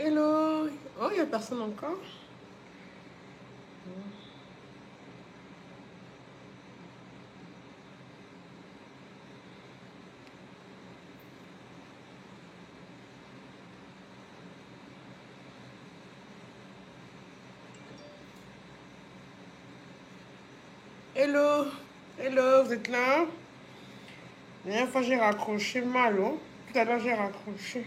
Hello. Oh, il n'y a personne encore. Hello. Hello, vous êtes là? La dernière fois, j'ai raccroché mal. Oh. Tout à l'heure, j'ai raccroché.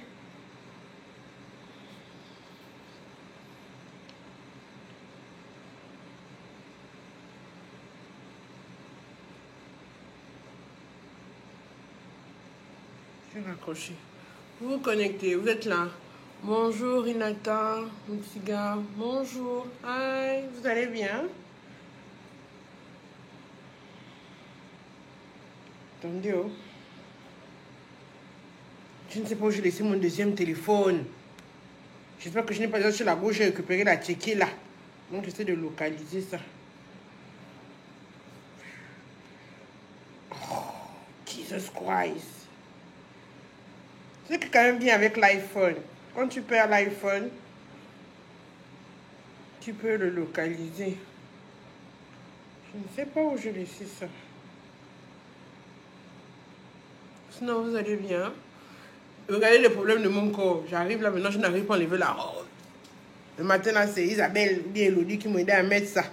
J'ai raccroché. Vous vous connectez, vous êtes là. Bonjour, Inata, mon petit gars. Bonjour. Hi, vous allez bien? Attendez, oh. Je ne sais pas où j'ai laissé mon deuxième téléphone. J'espère que je n'ai pas déjà sur la gauche, j'ai récupéré la tchéquée là. Donc j'essaie de localiser ça. Oh, Jesus Christ. C'est que quand même bien avec l'iPhone. Quand tu perds l'iPhone, tu peux le localiser. Je ne sais pas où j'ai laissé ça. Sinon, vous allez bien. Regardez les problèmes de mon corps. J'arrive là, maintenant, je n'arrive pas à enlever la robe. Le matin, là, c'est Isabelle ou Elodie qui m'ont aidé à mettre ça.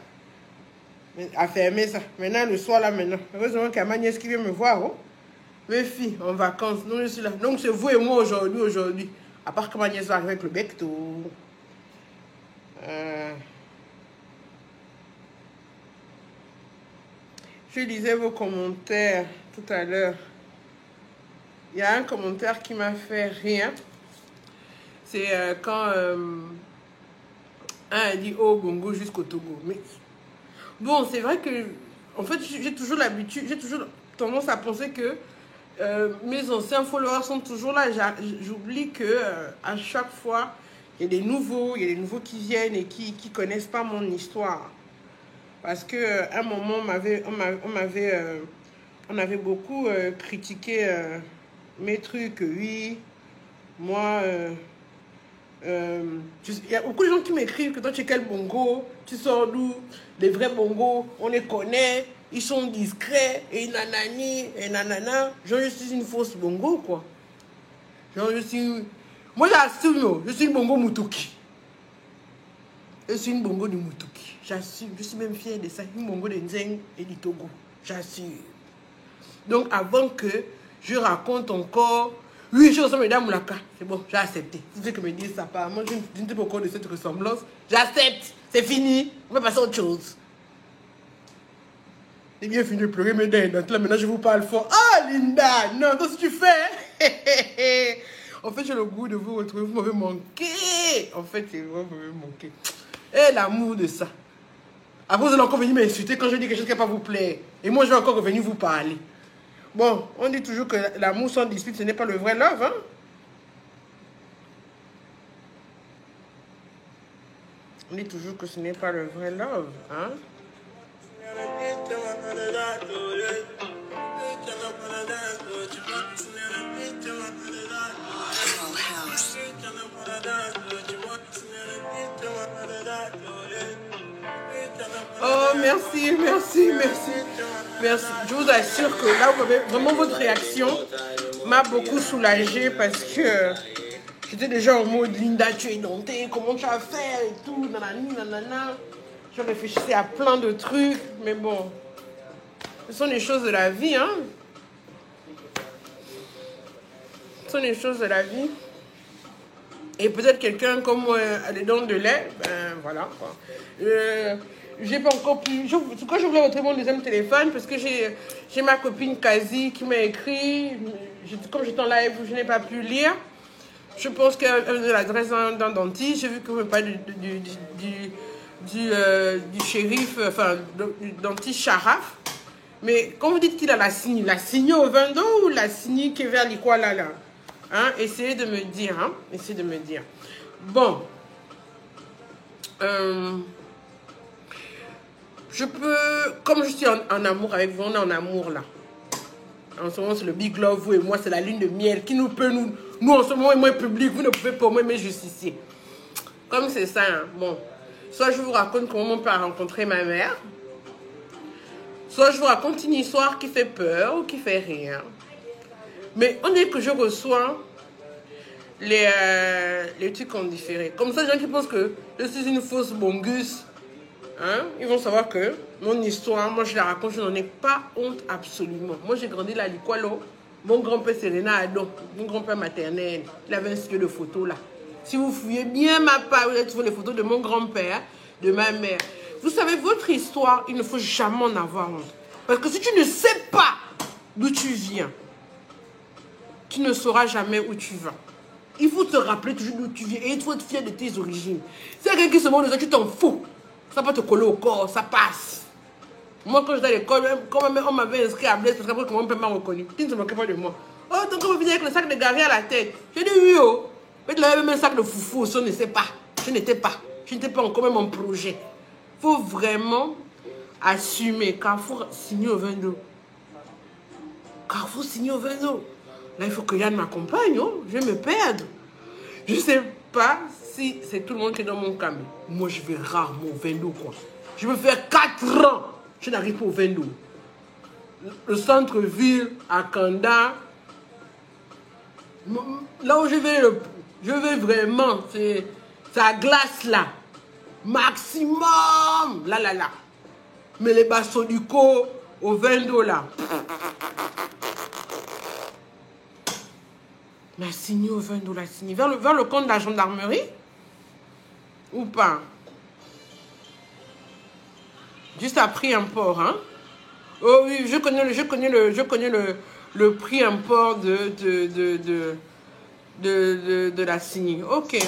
À fermer ça. Maintenant, le soir, là, maintenant. Heureusement qu'il y a ma nièce qui vient me voir. Oh. Mes filles, en vacances. Donc, je suis là. Donc, c'est vous et moi aujourd'hui. À part que ma nièce va arriver avec le bec, tout. Je lisais vos commentaires tout à l'heure. Il y a un commentaire qui m'a fait rire. C'est quand un a dit oh bongo jusqu'au Togo. Mais bon, c'est vrai que en fait j'ai toujours l'habitude, j'ai toujours tendance à penser que mes anciens followers sont toujours là. J'oublie que à chaque fois il y a des nouveaux, qui viennent et qui connaissent pas mon histoire. Parce que à un moment on avait beaucoup critiqué mes trucs. Oui, moi. Il y a beaucoup de gens qui m'écrivent que toi tu es quel bongo, tu sors d'où, les vrais bongos, on les connaît, ils sont discrets, et nanani, et nanana. Genre je suis une fausse bongo quoi. Genre je suis... Moi j'assume, je suis une bongo Mutuki. Je suis une bongo du Mutuki. J'assume, je suis même fière de ça, une bongo de Nzeng et du Togo. J'assume. Donc avant que je raconte encore... Oui, je ressemble à Mme Moulaka. C'est bon, j'ai accepté. Si tu veux que me dire ça, apparemment, je ne sais pas encore de cette ressemblance. J'accepte. C'est fini. On va passer à autre chose. J'ai bien fini de pleurer mes dents. Maintenant, je vous parle fort. Ah, Linda! Non, qu'est-ce que tu fais? En fait, j'ai le goût de vous retrouver. Vous m'avez manqué. En fait, c'est vrai, vous m'avez manqué. Et l'amour de ça. Après, vous allez encore venir m'insulter quand je dis quelque chose qui ne va pas vous plaire. Et moi, je vais encore revenir vous parler. Bon, on dit toujours que l'amour sans dispute, ce n'est pas le vrai love, hein? On dit toujours que ce n'est pas le vrai love, hein? Oh, merci, merci, merci. Merci. Je vous assure que là, vous avez vraiment votre réaction m'a beaucoup soulagée parce que j'étais déjà en mode Linda, tu es dentée, comment tu vas faire et tout, nanani, nanana. Je réfléchissais à plein de trucs, mais bon, ce sont les choses de la vie, hein. Ce sont les choses de la vie. Et peut-être quelqu'un comme moi a des dents de lait, ben voilà quoi. J'ai pas encore pu. Quand je voulais retrouver mon deuxième téléphone, parce que j'ai ma copine Kazi qui m'a écrit. Comme j'étais en live, je n'ai pas pu lire. Je pense qu'elle a l'adresse d'un dentiste. J'ai vu que vous me parlez du shérif, enfin, du dentiste Sharaf. Mais quand vous dites qu'il a la signé au Vendo ou la signé qui est vers l'Ikwala là? Hein? Essayez de me dire. Hein? Essayez de me dire. Bon. Je peux, comme je suis en amour avec vous, on est en amour là. En ce moment, c'est le big love, vous et moi, c'est la lune de miel qui nous peut, nous en ce moment, et moi, public, vous ne pouvez pas moi, mais justicier. comme c'est ça, hein, bon, soit je vous raconte comment mon père a rencontré ma mère, soit je vous raconte une histoire qui fait peur ou qui fait rire. Mais on dit que je reçois les trucs en différé. Comme ça, les gens qui pensent que je suis une fausse bongus, hein, ils vont savoir que mon histoire, moi je la raconte, je n'en ai pas honte absolument. Moi j'ai grandi là à Likwalo. Mon grand-père Serena Adon, mon grand-père maternel, il avait un studio de photos là. Si vous fouillez bien ma part, vous allez trouver les photos de mon grand-père, de ma mère. Vous savez, votre histoire, il ne faut jamais en avoir honte. Parce que si tu ne sais pas d'où tu viens, tu ne sauras jamais où tu vas. Il faut te rappeler toujours d'où tu viens et il faut être fier de tes origines. Si quelqu'un qui se moque de ça, tu t'en fous. Ça va te coller au corps, ça passe. Moi, quand j'étais à l'école, quand on m'avait inscrit à Blaise, parce qu'après, mon père m'a reconnu. Il ne se moquait pas de moi. Oh, donc on venir avec le sac de Gary à la tête. J'ai dit oui, oh. Mais il avait même un sac de foufou, ça, on ne sait pas. Je n'étais pas. Je n'étais pas encore même en projet. Il faut vraiment assumer. Carrefour signé au vin d'eau. Carrefour signé au vin d'eau. Là, il faut que Yann m'accompagne, oh. Je vais me perdre. Je ne sais pas si c'est tout le monde qui est dans mon camion. Moi, je vais rarement au vin d'eau, quoi. Je veux faire 4 ans. Je n'arrive pas au vin d'eau. Le centre-ville, à Kanda, là où je vais vraiment, c'est à glace là. Maximum. Là. Mais les bassons du co au vin d'eau là. Mais signé au vin d'eau là, signé. Vers le compte de la gendarmerie ou pas? Juste après import, hein? Oh oui, je connais le prix import de la CINI. Ok.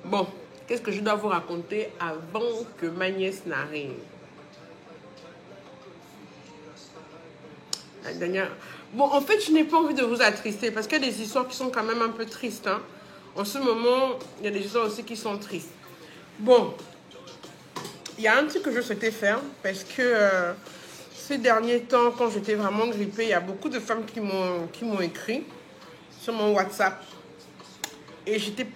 Bon, qu'est-ce que je dois vous raconter avant que ma nièce n'arrive? La dernière... Bon, en fait, je n'ai pas envie de vous attrister parce qu'il y a des histoires qui sont quand même un peu tristes, hein. En ce moment, il y a des histoires aussi qui sont tristes. Bon, il y a un truc que je souhaitais faire parce que ces derniers temps, quand j'étais vraiment grippée, il y a beaucoup de femmes qui m'ont écrit sur mon WhatsApp. Et j'étais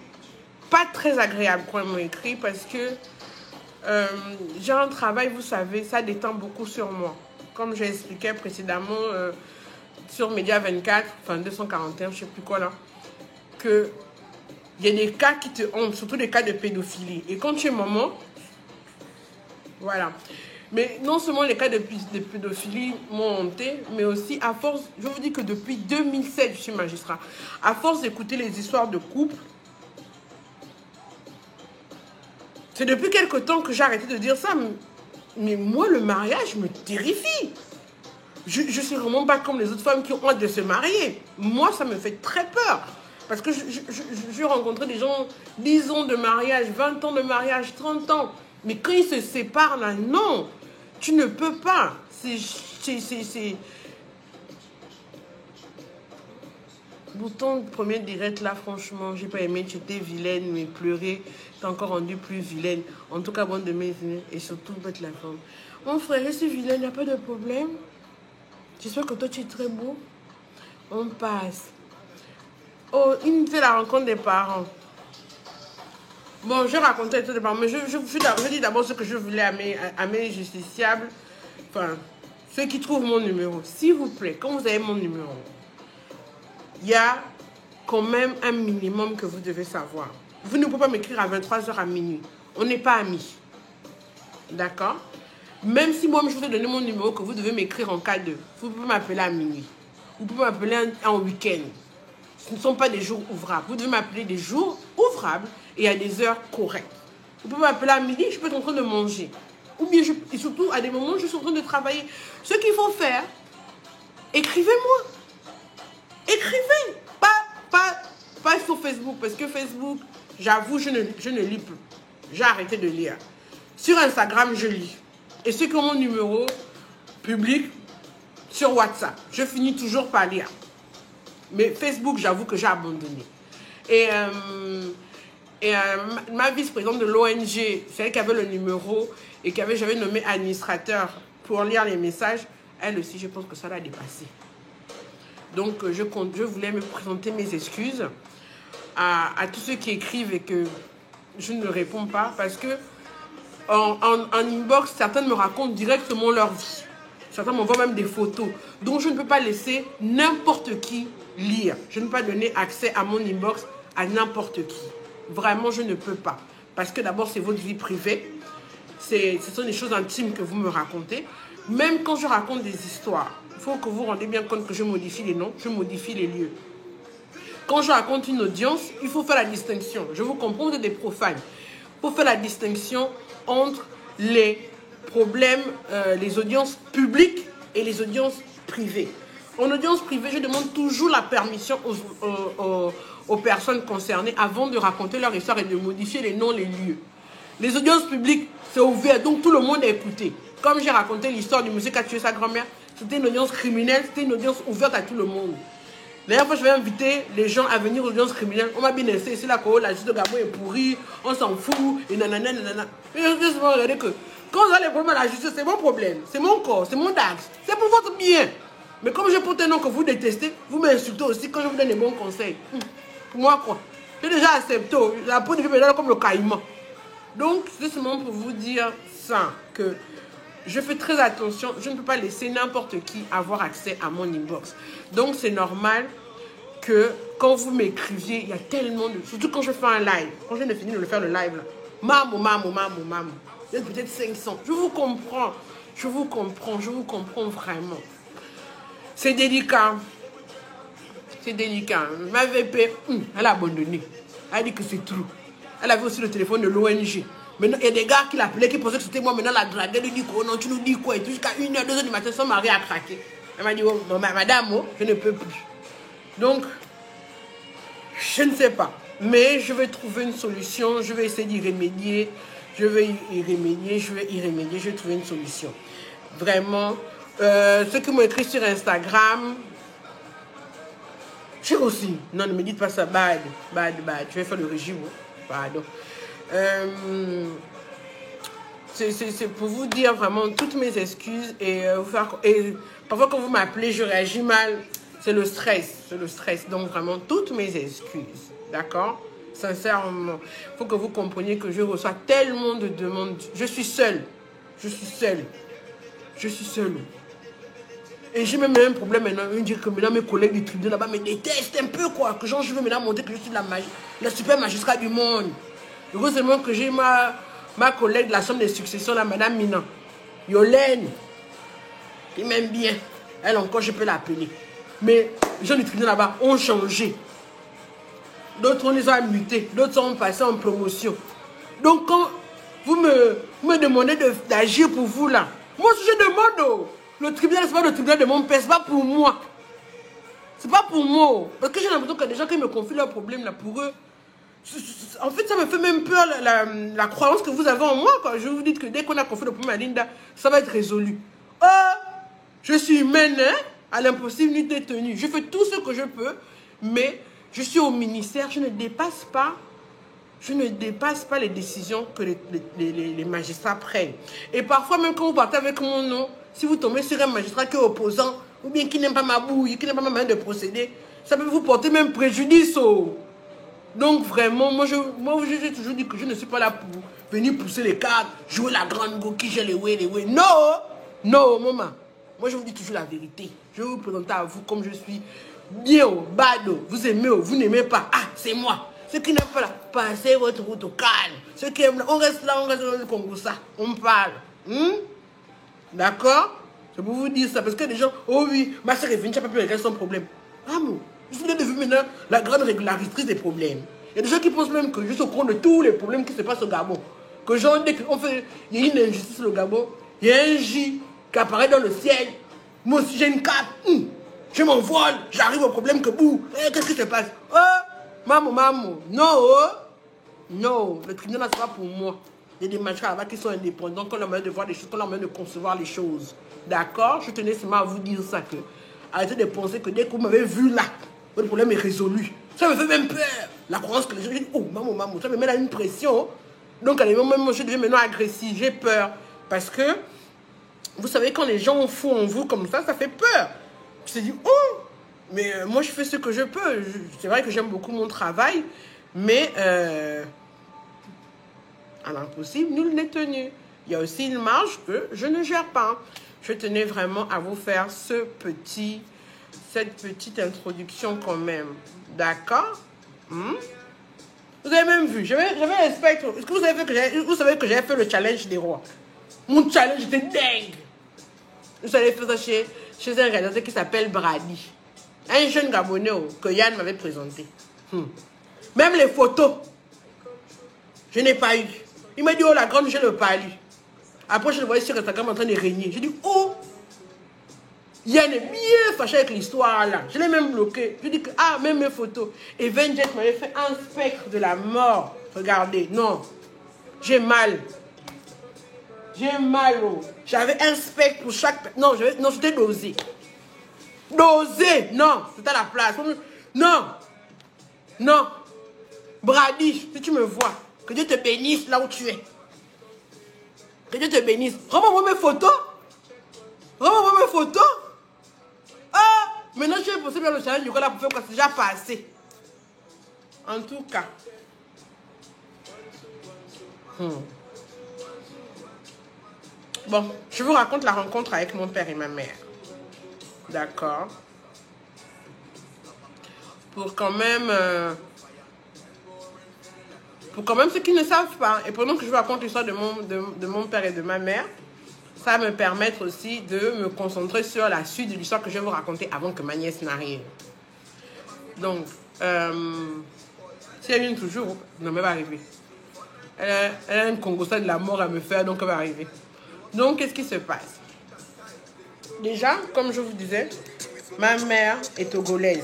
pas très agréable quand elles m'ont écrit parce que j'ai un travail, vous savez, ça détend beaucoup sur moi. Comme j'ai expliqué précédemment sur Média 24, enfin 241, je sais plus quoi là, que il y a des cas qui te hantent, surtout des cas de pédophilie. Et quand tu es maman, voilà. Mais non seulement les cas de pédophilie m'ont hanté, mais aussi à force, je vous dis que depuis 2007, je suis magistrat, à force d'écouter les histoires de couple, c'est depuis quelque temps que j'ai arrêté de dire ça, mais moi, le mariage me terrifie. Je suis vraiment pas comme les autres femmes qui ont hâte de se marier. Moi, ça me fait très peur. Parce que je rencontrais des gens, 10 ans de mariage, 20 ans de mariage, 30 ans. Mais quand ils se séparent, là, non, tu ne peux pas. C'est... Bouton premier direct, là, franchement, j'ai pas aimé. Tu étais vilaine, mais pleurer, t'as encore rendu plus vilaine. En tout cas, bonne de mes vilaines. Et surtout, bête la femme. Mon frère, je suis vilaine, il n'y a pas de problème. J'espère que toi, tu es très beau. On passe. Oh, il me fait la rencontre des parents. Bon, je racontais tout d'abord, mais je dis d'abord ce que je voulais à mes justiciables. Enfin, ceux qui trouvent mon numéro. S'il vous plaît, quand vous avez mon numéro, il y a quand même un minimum que vous devez savoir. Vous ne pouvez pas m'écrire à 23h à minuit. On n'est pas amis. D'accord? Même si moi, je vous ai donné mon numéro que vous devez m'écrire en cas de... Vous pouvez m'appeler à minuit. Vous pouvez m'appeler en week-end. Ce ne sont pas des jours ouvrables. Vous devez m'appeler des jours ouvrables et à des heures correctes. Vous pouvez m'appeler à midi, je peux être en train de manger. Ou bien, et surtout, à des moments, je suis en train de travailler. Ce qu'il faut faire, écrivez-moi. Écrivez. Pas sur Facebook, parce que Facebook, j'avoue, je ne lis plus. J'ai arrêté de lire. Sur Instagram, je lis. Et ceux qui ont mon numéro public, sur WhatsApp, je finis toujours par lire. Mais Facebook, j'avoue que j'ai abandonné. Et ma vice-présidente de l'ONG, c'est elle qui avait le numéro et j'avais nommé administrateur pour lire les messages. Elle aussi, je pense que ça l'a dépassé. Donc, je voulais me présenter mes excuses à tous ceux qui écrivent et que je ne réponds pas parce que en inbox, certains me racontent directement leur vie. Certains m'envoient même des photos. Donc, je ne peux pas laisser n'importe qui lire. Je ne peux pas donner accès à mon inbox à n'importe qui. Vraiment, je ne peux pas. Parce que d'abord, c'est votre vie privée. Ce sont des choses intimes que vous me racontez. Même quand je raconte des histoires, il faut que vous rendez bien compte que je modifie les noms, je modifie les lieux. Quand je raconte une audience, il faut faire la distinction. Je vous comprends, vous êtes des profanes. Il faut faire la distinction entre les problèmes, les audiences publiques et les audiences privées. En audience privée, je demande toujours la permission aux personnes concernées avant de raconter leur histoire et de modifier les noms, les lieux. Les audiences publiques, c'est ouvert, donc tout le monde est écouté. Comme j'ai raconté l'histoire du monsieur qui a tué sa grand-mère, c'était une audience criminelle, c'était une audience ouverte à tout le monde. La dernière fois, je vais inviter les gens à venir aux audiences criminelles. On m'a bien laissé, c'est là que la justice de Gabon est pourrie, on s'en fout, et nanana, nanana. Mais je vais regarder que quand vous avez des problèmes à la justice, c'est mon problème, c'est mon corps, c'est mon axe, c'est pour votre bien. Mais comme je porte un nom que vous détestez, vous m'insultez aussi quand je vous donne des bons conseils. Pour moi, quoi. J'ai déjà accepté, la peau de vie me donne comme le caïman. Donc, c'est seulement pour vous dire ça, que je fais très attention, je ne peux pas laisser n'importe qui avoir accès à mon inbox. Donc, c'est normal que quand vous m'écriviez, il y a tellement de... Surtout quand je fais un live, quand je viens de finir de le faire le live, là. Mamou. Il y a peut-être 500. Je vous comprends vraiment. C'est délicat. C'est délicat. Ma VP, elle a abandonné. Elle a dit que c'est trop. Elle avait aussi le téléphone de l'ONG. Maintenant, il y a des gars qui l'appelaient, qui pensaient que c'était moi. Maintenant, la draguée lui dit quoi? Non, tu nous dis quoi? Et tout jusqu'à 1h, 2h du matin, son mari a craqué. Elle m'a dit, oh, madame, oh, je ne peux plus. Donc, je ne sais pas. Mais je vais trouver une solution. Je vais essayer d'y remédier. Je vais trouver une solution. Vraiment. Ceux qui m'ont écrit sur Instagram, je sais aussi. Non, ne me dites pas ça. Bad. Je vais faire le régime. Pardon. C'est pour vous dire vraiment toutes mes excuses et parfois quand vous m'appelez, je réagis mal. C'est le stress. Donc vraiment toutes mes excuses. D'accord? Sincèrement. Il faut que vous compreniez que je reçois tellement de demandes. Je suis seule. Et j'ai même un problème maintenant. On dit que maintenant mes collègues du tribunal là-bas me détestent un peu quoi. Que genre je veux maintenant montrer que je suis la super magistrat du monde. Heureusement que j'ai ma collègue de la Chambre des successions, la madame Mina. Yolène. Qui m'aime bien. Elle encore, je peux l'appeler. Mais les gens du tribunal là-bas ont changé. D'autres, on les a mutés. D'autres sont passés en promotion. Donc quand vous me demandez d'agir pour vous là, moi aussi je demande. Oh, le tribunal, c'est pas le tribunal de mon père, c'est pas pour moi. C'est pas pour moi. Parce que j'ai l'impression qu'il y a des gens qui me confient leurs problèmes là pour eux. En fait, ça me fait même peur la croyance que vous avez en moi. Quoi. Je vous dis que dès qu'on a confié le problème à Linda, ça va être résolu. Oh, je suis humaine, hein, à l'impossible ni détenue. Je fais tout ce que je peux, mais je suis au ministère, je ne dépasse pas les décisions que les magistrats prennent. Et parfois, même quand vous partez avec mon nom, si vous tombez sur un magistrat qui est opposant, ou bien qui n'aime pas ma bouille, qui n'aime pas ma manière de procéder, ça peut vous porter même préjudice. Oh. Donc vraiment, moi j'ai toujours dit que je ne suis pas là pour venir pousser les cartes, jouer la grande go, qui j'ai les way. Non, maman. Moi je vous dis toujours la vérité. Je vais vous présenter à vous comme je suis. Bien, bad, vous aimez, vous n'aimez pas. Ah, c'est moi. Ceux qui n'aiment pas là, passez votre route au calme. Ceux qui aiment là, on reste là, comme ça. On parle. D'accord? Je peux vous dire ça parce que les gens, oh oui, ma soeur est venue, tu n'as pas pu régler son problème. Amour. Je suis devenu maintenant la grande régularitrice des problèmes. Il y a des gens qui pensent même que je suis au courant de tous les problèmes qui se passent au Gabon. Que genre, dès qu'on fait, il y a une injustice au Gabon, il y a un J qui apparaît dans le ciel. Moi aussi, j'ai une cape. Je m'envole, j'arrive au problème que bouh. Qu'est-ce qui se passe? Oh, maman. Non, le tribunal, c'est pas pour moi. Il y a des magistrats là-bas qui sont indépendants, qui ont la manière de voir les choses, qui ont la manière de concevoir les choses. D'accord? Je tenais seulement à vous dire ça que. Arrêtez de penser que dès que vous m'avez vu là, votre problème est résolu. Ça me fait même peur. La croyance que les gens disent, oh, maman, ça me met là une pression. Donc, à les moments, je deviens maintenant agressive. J'ai peur. Parce que, vous savez, quand les gens ont fou en vous comme ça fait peur. Je me dis, oh, Mais moi, je fais ce que je peux. C'est vrai que j'aime beaucoup mon travail, mais à l'impossible, nul n'est tenu. Il y a aussi une marge que je ne gère pas. Je tenais vraiment à vous faire cette petite introduction quand même. D'accord? Vous avez même vu, j'avais un spectre. Est-ce que vous savez que j'avais fait le challenge des rois? Mon challenge était dingue. Vous allez faire ça chez un réalisateur qui s'appelle Brady. Un jeune Gabonais que Yann m'avait présenté. Même les photos, je n'ai pas eu. Il m'a dit, oh la grande, je n'ai pas lu. Après, je le voyais sur Instagram en train de régner. J'ai dit, oh, Yann est bien fâché avec l'histoire là. Je l'ai même bloqué. Je dis que, ah, même mes photos. Et Venjet m'avait fait un spectre de la mort. Regardez, non. J'ai mal. J'ai mal, oh. J'avais un spectre pour chaque... Non, c'était dosé. Dosé, non. C'était à la place. Non. Non. Brady, si tu me vois, que Dieu te bénisse là où tu es. Que Dieu te bénisse. Rends-moi mes photos. Rends-moi mes photos. Ah, maintenant je vais possible le challenge du là pour faire quoi, c'est déjà passé. En tout cas. Bon, je vous raconte la rencontre avec mon père et ma mère. D'accord. Pour quand même ceux qui ne savent pas, et pendant que je vous raconte l'histoire de mon père et de ma mère, ça va me permettre aussi de me concentrer sur la suite de l'histoire que je vais vous raconter avant que ma nièce n'arrive. Donc, si elle vient toujours, non, mais elle va arriver. Elle a un congossa de la mort à me faire, donc elle va arriver. Donc, qu'est-ce qui se passe? Déjà, comme je vous disais, ma mère est togolaise.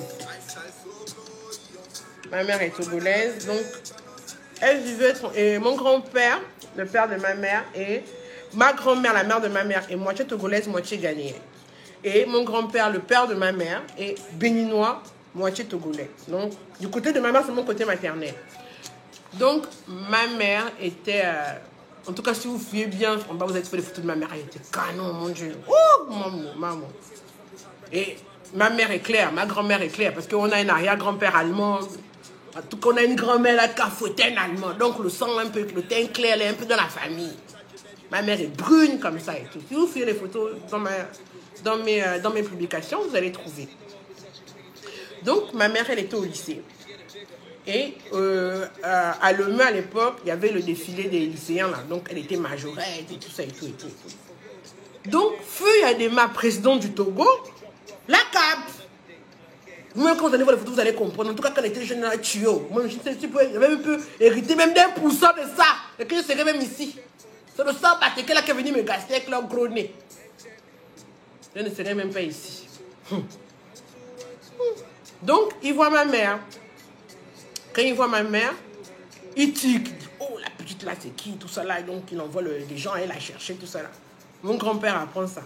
Ma mère est togolaise, donc elle vivait... Et mon grand-père, le père de ma mère, et ma grand-mère, la mère de ma mère, est moitié togolaise, moitié ghanéenne. Et mon grand-père, le père de ma mère, est béninois, moitié togolais. Donc, du côté de ma mère, c'est mon côté maternel. Donc, ma mère était... en tout cas, si vous fouillez bien, en bas, vous avez fait les photos de ma mère. Elle était canon, mon Dieu. Oh, maman. Et ma mère est claire, ma grand-mère est claire, parce qu'on a un arrière-grand-père allemand. En tout cas, on a une grand-mère là, cafotaine allemand. Donc, le sang, un peu, le teint clair, elle est un peu dans la famille. Ma mère est brune comme ça et tout. Si vous fouillez les photos dans mes publications, vous allez trouver. Donc, ma mère, elle était au lycée. Et à Lemeux, à l'époque, il y avait le défilé des lycéens, là. Donc, elle était majorette et tout ça et tout et tout. Donc, Feu Adema, président du Togo, la capte. Même quand vous allez voir les photos, vous allez comprendre. En tout cas, quand elle était jeune, elle a tué. Moi, je sais, j'avais un peu hérité même d'1% de ça. Et que je serais même ici. C'est le sang parce qu'elle est venu me gaspiller avec leur gros nez. Je ne serais même pas ici. Donc, il voit ma mère. Quand il voit ma mère, il tique. Il dit, oh, la petite là, c'est qui? Tout ça là. Donc, il envoie les gens à elle la chercher, tout ça là. Mon grand-père apprend ça.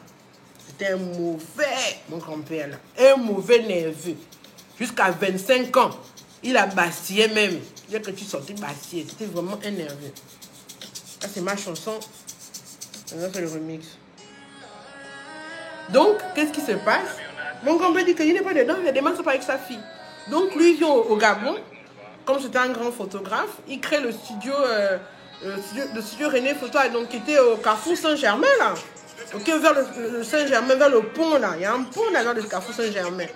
C'était un mauvais, mon grand-père là. Un mauvais nerveux. Jusqu'à 25 ans, il a bastillé même. Dès que tu sortais bastillé, c'était vraiment un nerveux. Ça, c'est ma chanson. On a fait le remix. Donc, qu'est-ce qui se passe? Mon grand-père dit qu'il n'est pas dedans, il a demandé ça avec sa fille. Donc, lui, il vient au Gabon. Comme c'était un grand photographe, il crée le studio René Photo, donc, qui était au Carrefour Saint-Germain, là. Ok, vers le Saint-Germain, vers le pont, là. Il y a un pont là dans le Carrefour Saint-Germain.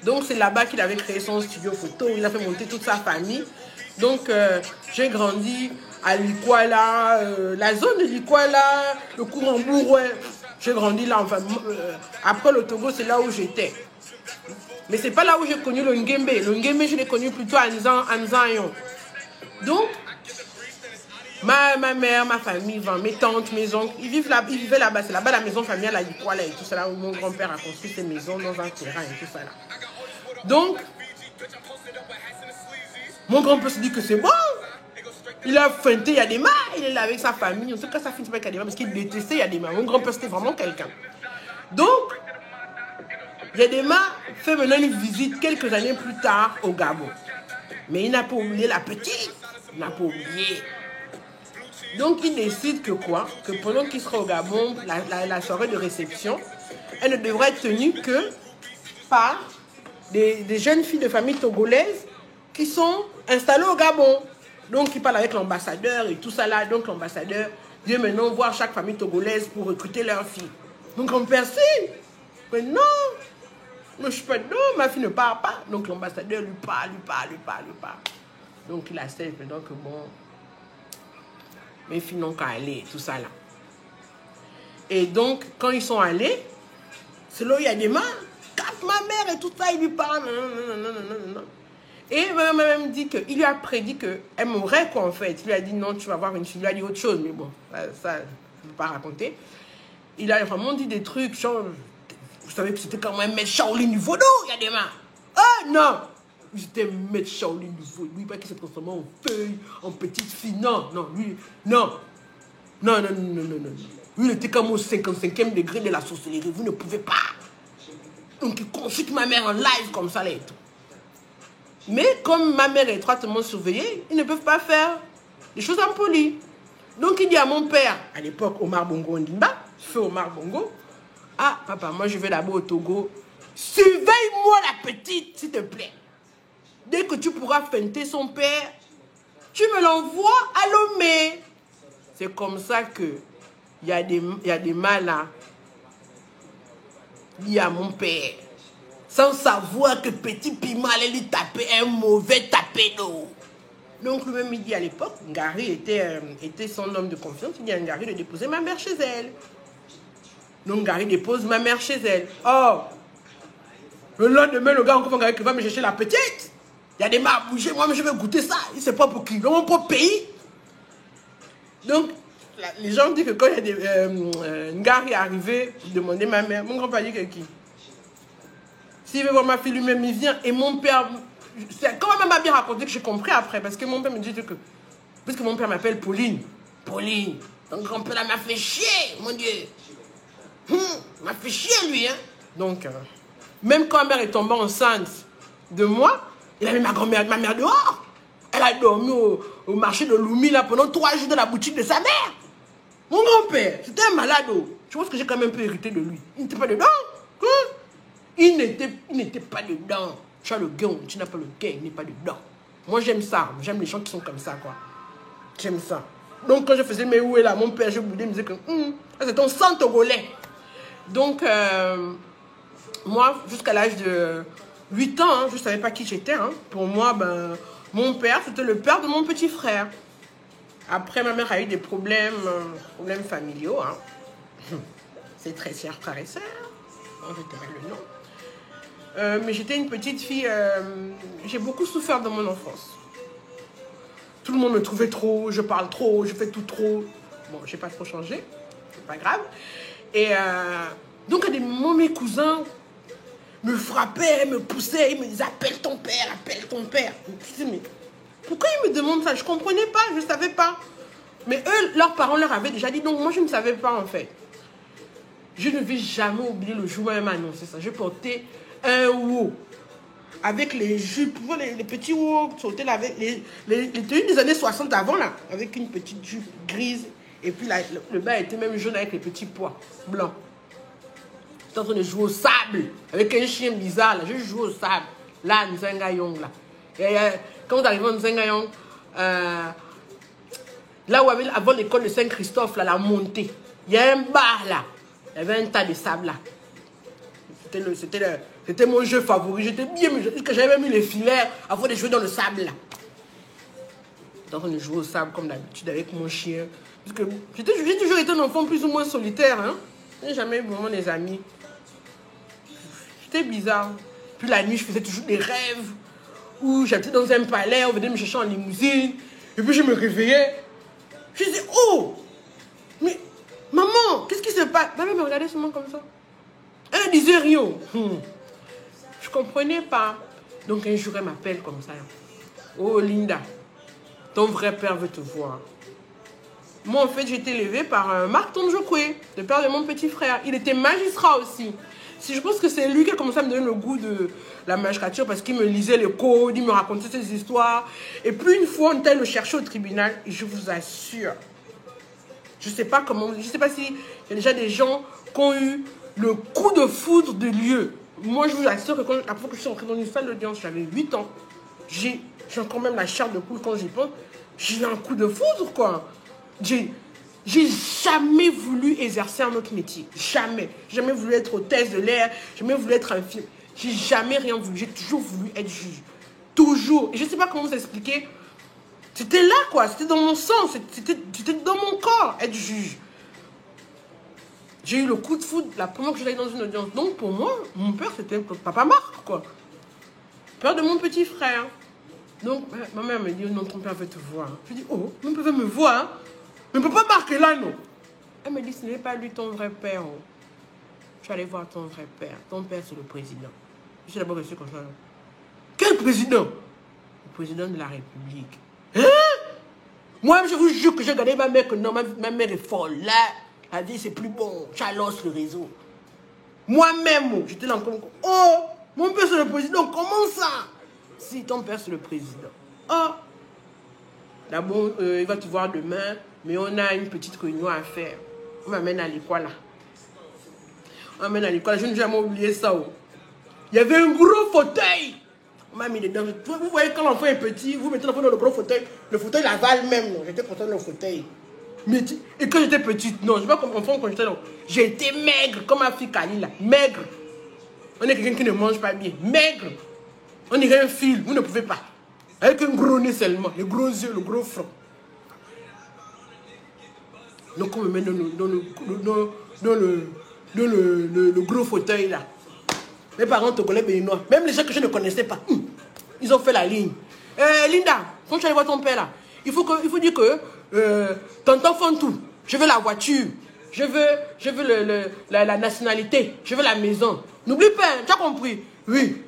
Donc, c'est là-bas qu'il avait créé son studio photo. Il a fait monter toute sa famille. Donc, j'ai grandi à Likwala, la zone de Likwala, le Kourambourg, ouais. J'ai grandi là. Enfin, après le Togo, c'est là où j'étais. Mais c'est pas là où j'ai connu le Ngembe. Le Ngembe, je l'ai connu plutôt à Nzanyon. Donc, ma mère, ma famille, mes tantes, mes oncles, ils vivaient là-bas. C'est là-bas la maison familiale à Likwala et tout ça là où mon grand-père a construit ses maisons dans un terrain et tout ça là. Donc, mon grand-père se dit que c'est bon. Il a feinté Yadema, il est là avec sa famille. En tout cas, ça finit pas avec Yadema parce qu'il détestait Yadema. Mon grand-père, c'était vraiment quelqu'un. Donc, Yadema fait maintenant une visite quelques années plus tard au Gabon. Mais il n'a pas oublié la petite. Il n'a pas oublié. Donc, il décide que quoi? Que pendant qu'il sera au Gabon, la soirée de réception, elle ne devrait être tenue que par des jeunes filles de famille togolaises qui sont installées au Gabon. Donc, ils parlent avec l'ambassadeur et tout ça là. Donc, l'ambassadeur vient maintenant voir chaque famille togolaise pour recruter leurs filles. Donc, on persiste. Mais non, moi, je suis pas dedans, ma fille ne part pas. Donc, l'ambassadeur lui parle. Donc, il accepte maintenant que bon, mes filles n'ont qu'à aller, tout ça là. Et donc, quand ils sont allés, c'est là où il y a des mains. Cap ma mère et tout ça, il lui parle. Non. Et ma mère me dit qu'il lui a prédit qu'elle mourrait, quoi, en fait. Il lui a dit non, tu vas avoir une fille. Il lui a dit autre chose, mais bon, ça je ne peux pas raconter. Il a vraiment dit des trucs, genre, vous savez que c'était quand même maître Shaolin du vaudou, il y a des mains. Oh non! J'étais maître Shaolin du vaudou. Lui, pas qu'il s'est transformé en feuille, en petite fille. Non, lui, non. Non. Lui, il était comme au 55e degré de la sorcellerie. Vous ne pouvez pas. Donc, il consulte ma mère en live comme ça, là et tout. Mais comme ma mère est étroitement surveillée, ils ne peuvent pas faire des choses impolies. Donc, il dit à mon père, à l'époque, Omar Bongo Ondimba, feu Omar Bongo, ah, papa, moi, je vais là-bas au Togo. Surveille-moi la petite, s'il te plaît. Dès que tu pourras feinter son père, tu me l'envoies à Lomé. C'est comme ça que il y a des malins. Il y a mon père. Sans savoir que petit Pima allait lui taper un mauvais tapé d'eau. Donc, lui-même, il dit à l'époque, Ngari était son homme de confiance. Il dit à Ngari de déposer ma mère chez elle. Donc, Ngari dépose ma mère chez elle. Oh, le lendemain, le gars encore Ngari qui va me chercher la petite. Il y a des mains à bouger. Moi, je vais goûter ça. Il ne sait pas pour qui. Dans mon propre pays. Donc, les gens disent que quand il y a des Ngari est arrivé, demander ma mère. Mon grand-père dit que qui? S'il veut voir ma fille lui-même, il vient. Et mon père, c'est quand même m'a bien raconté que j'ai compris après. Parce que mon père me dit que, puisque mon père m'appelle Pauline. Pauline, ton grand-père m'a fait chier, mon Dieu. M'a fait chier, lui. Hein? Donc, même quand ma mère est tombée enceinte de moi, il a mis ma mère dehors. Elle a dormi au marché de Loumi là, pendant 3 jours dans la boutique de sa mère. Mon grand-père, c'était un malade. Je pense que j'ai quand même un peu hérité de lui. Il n'était pas dedans. Hein? Il n'était pas dedans. Tu as le gain, tu n'as pas le gain, il n'est pas dedans. Moi, j'aime ça. J'aime les gens qui sont comme ça, quoi. J'aime ça. Donc, quand je faisais mes ouées là, mon père, je boudais, il me disait que c'est ton sang togolais. Donc, moi, jusqu'à l'âge de 8 ans, hein, je ne savais pas qui j'étais. Hein. Pour moi, ben, mon père, c'était le père de mon petit frère. Après, ma mère a eu des problèmes familiaux. Hein. C'est très cher, frère et sœur. Je te mets le nom. Mais j'étais une petite fille, j'ai beaucoup souffert dans mon enfance. Tout le monde me trouvait trop, je parle trop, je fais tout trop. Bon, j'ai pas trop changé, c'est pas grave. Et donc à des moments, mes cousins me frappaient, me poussaient, ils me disaient appelle ton père, appelle ton père. Je me disais, mais pourquoi ils me demandent ça? Je comprenais pas, je savais pas. Mais eux, leurs parents leur avaient déjà dit, donc moi je ne savais pas en fait. Je ne vais jamais oublier le jour où elle m'a annoncé ça. Je portais un haut avec les jupes, les petits hauts sautés avec les tenues des années 60 avant là, avec une petite jupe grise et puis là, le bas était même jaune avec les petits pois blancs. J'étais en train de jouer au sable avec un chien bizarre là, je jouais au sable là à Nzengayong là. Et quand on arrive à Nzengayong, là où avant l'école de Saint-Christophe là, la montée, il y a un bar là, il y avait un tas de sable là. C'était mon jeu favori. J'étais bien, parce que j'avais mis les filaires avant de jouer dans le sable là. J'étais en train de jouer au sable comme d'habitude avec mon chien. Parce que j'ai toujours été un enfant plus ou moins solitaire. Hein? Je n'ai jamais eu vraiment des amis. C'était bizarre. Puis la nuit, je faisais toujours des rêves où j'habitais dans un palais, on venait me chercher en limousine. Et puis je me réveillais. Je disais, oh, mais maman, qu'est-ce qui se passe? Ma mère me regardait seulement comme ça. Elle disait rien. Je comprenais pas. Donc un jour, elle m'appelle comme ça. Oh Linda, ton vrai père veut te voir. Moi, en fait, j'ai été élevée par Marc Tonjokwe, le père de mon petit frère. Il était magistrat aussi. Je pense que c'est lui qui a commencé à me donner le goût de la magistrature parce qu'il me lisait les codes, il me racontait ses histoires. Et puis une fois, on était allé le chercher au tribunal. Et je vous assure, je sais pas comment, je sais pas s'il y a déjà des gens qui ont eu le coup de foudre de Dieu. Moi, je vous assure que quand, la fois que je suis rentrée dans une salle d'audience, j'avais 8 ans. J'ai encore même la chair de poule quand j'y pense. J'ai eu un coup de foudre, quoi. J'ai jamais voulu exercer un autre métier. Jamais. J'ai jamais voulu être hôtesse de l'air. J'ai jamais voulu être infirmière. J'ai jamais rien voulu. J'ai toujours voulu être juge. Toujours. Et je ne sais pas comment vous expliquer. C'était là, quoi. C'était dans mon sang. C'était dans mon corps, être juge. J'ai eu le coup de foudre la première fois que j'allais dans une audience. Donc, pour moi, mon père, c'était Papa Marc, quoi. Père de mon petit frère. Donc, ma mère me dit, non, ton père veut te voir. Je dis, oh, mon père veut me voir. Mais Papa Marc est là, non. Elle me dit, ce n'est pas lui ton vrai père. Oh. Je suis allée voir ton vrai père. Ton père, c'est le président. Je suis d'abord restée comme ça. Quel président? Le président de la République. Hein? Moi, je vous jure que j'ai regardé ma mère, que non, ma mère est folle. Là, elle dit, c'est plus bon. Chalosse le réseau. Moi-même, j'étais là comme, oh, mon père, c'est le président. Comment ça? Si, ton père, c'est le président. Oh, d'abord, il va te voir demain, mais on a une petite réunion à faire. On m'amène à l'école, là. On m'amène à l'école. Je n'ai jamais oublié ça. Oh. Il y avait un gros fauteuil. On m'a mis dedans. Vous voyez, quand l'enfant est petit, vous mettez l'enfant dans le gros fauteuil. Le fauteuil l'avale même. J'étais content de le fauteuil. Mais, et quand j'étais petite, non, je ne sais pas comme enfant quand j'étais là. J'étais maigre, comme ma fille Kali, là. Maigre. On est quelqu'un qui ne mange pas bien. Maigre. On dirait un fil. Vous ne pouvez pas. Avec un gros nez seulement. Les gros yeux, le gros front. Donc on me met dans le gros fauteuil là. Mes parents togolais béninois, même les gens que je ne connaissais pas, ils ont fait la ligne. Linda, quand tu allais voir ton père là, il faut dire que tonton font tout. Je veux la voiture, je veux la nationalité, je veux la maison. N'oublie pas, tu as compris? Oui.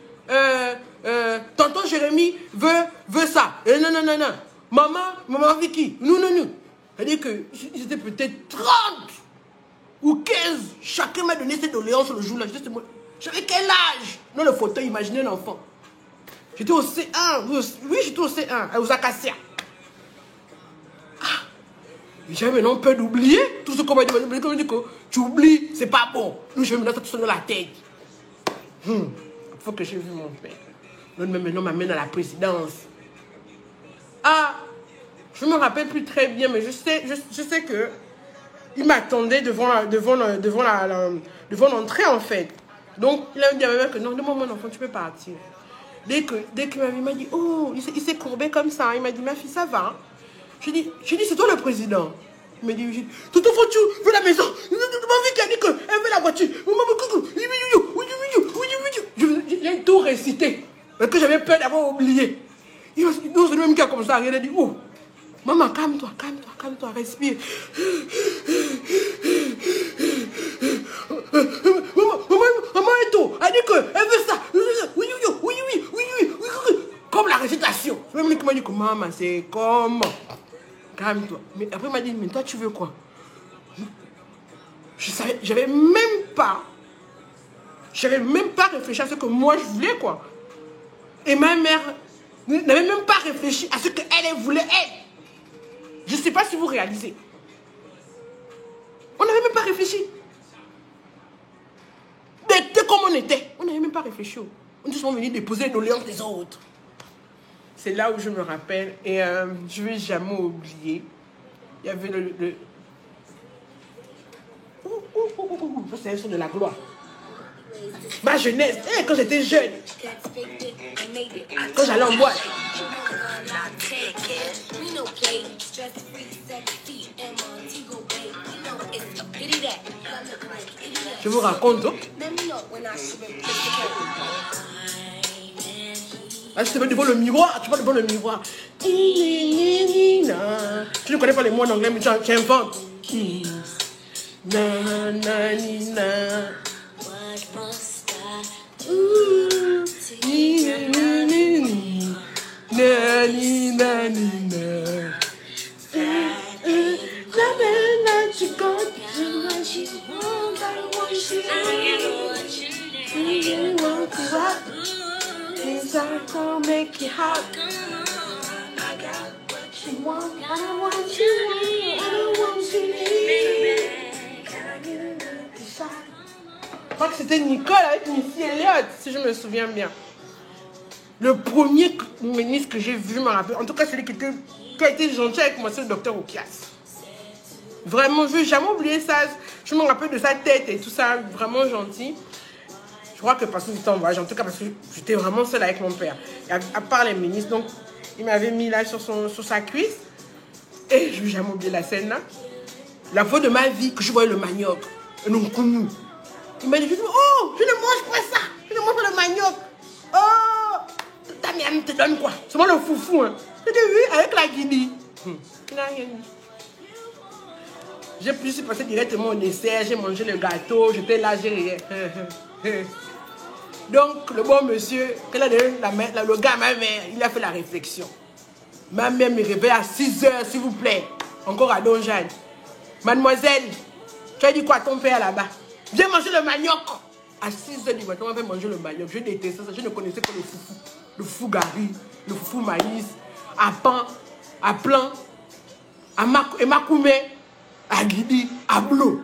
Tonton Jérémy veut ça. Non. Maman Vicky, non. C'est-à-dire qu'ils étaient peut-être 30 ou 15. Chacun m'a donné cette doléance le jour-là. J'avais quel âge? Dans le fauteuil, imaginez l'enfant. J'étais au C1. Oui, j'étais au C1, aux Acacias. Ah, j'avais maintenant peur d'oublier tout ce qu'on m'a dit. Quand on dit que tu oublies, c'est pas bon. Nous, je vais me mettre tout ça dans la tête. Il faut que j'ai vu mon père. L'autre maintenant m'amène à la présidence. Ah, je ne me rappelle plus très bien, mais je sais que il m'attendait devant l'entrée en fait. Donc il a dit à ma mère que non, demande mon enfant, tu peux partir. Dès que ma mère m'a dit, oh, il s'est courbé comme ça. Il m'a dit, ma fille, ça va. Je dis, c'est toi le président. Il m'a dit, tout au fond, tu veux la maison. Ma fille qui a dit qu'elle veut la voiture. J'ai tout récité. Parce que j'avais peur d'avoir oublié. C'est le même qui a comme ça. Il a dit, oh, maman, calme-toi, respire. Maman est tout. Elle dit qu'elle veut ça. Oui. Comme la récitation. Même lui qui m'a dit que maman, c'est comment? Calme-toi. Mais après, il m'a dit, mais toi, tu veux quoi? J'avais même pas réfléchi à ce que moi, je voulais, quoi. Et ma mère n'avait même pas réfléchi à ce qu'elle voulait, elle. Je ne sais pas si vous réalisez. On n'avait même pas réfléchi. Dès comme on était, on n'avait même pas réfléchi. On est juste venus déposer les doléances des autres. C'est là où je me rappelle. Et je ne vais jamais oublier. Il y avait c'est un son de la gloire. Ma jeunesse, quand j'étais jeune, quand j'allais en boîte. Je vous raconte. Ah, je te mets devant le miroir, tu vas devant le miroir. Tu ne connais pas les mots en anglais, mais tu inventes. Make it hot. I got what you want. I want you. I don't want you. Je crois que c'était Nicole avec Missy Elliott, si je me souviens bien. Le premier ministre que j'ai vu, je me rappelle, en tout cas celui qui a été gentil avec moi, c'est le docteur Okias. Vraiment, je ne vais jamais oublier ça. Je me rappelle de sa tête et tout ça, vraiment gentil. Je crois que parce que j'étais en voyage, en tout cas parce que j'étais vraiment seule avec mon père. Et à part les ministres, donc il m'avait mis là sur sa cuisse. Et je ne vais jamais oublier la scène là. La fois de ma vie que je voyais le manioc. Et non connu. Il m'a dit, oh, je ne mange pas ça. Je ne mange pas le manioc. Oh, ta mère te donne quoi? C'est moi le foufou. Hein. J'ai dit oui, avec la guinée. Il n'a rien dit. Je suis passé directement au dessert, j'ai mangé le gâteau, j'étais là, j'ai rien. Donc, le bon monsieur, quand il a donné le gars à ma mère, il a fait la réflexion. Ma mère me réveille à 6 h, s'il vous plaît. Encore à Don Jeanne. Mademoiselle, tu as dit quoi à ton père là-bas? Viens manger le manioc. À 6 h du matin, on va manger le manioc. Je détestais ça, je ne connaissais que le foufou. Le foufou gari, le foufou maïs, à pan, à plan, à makoumé, à guidi, à bleu.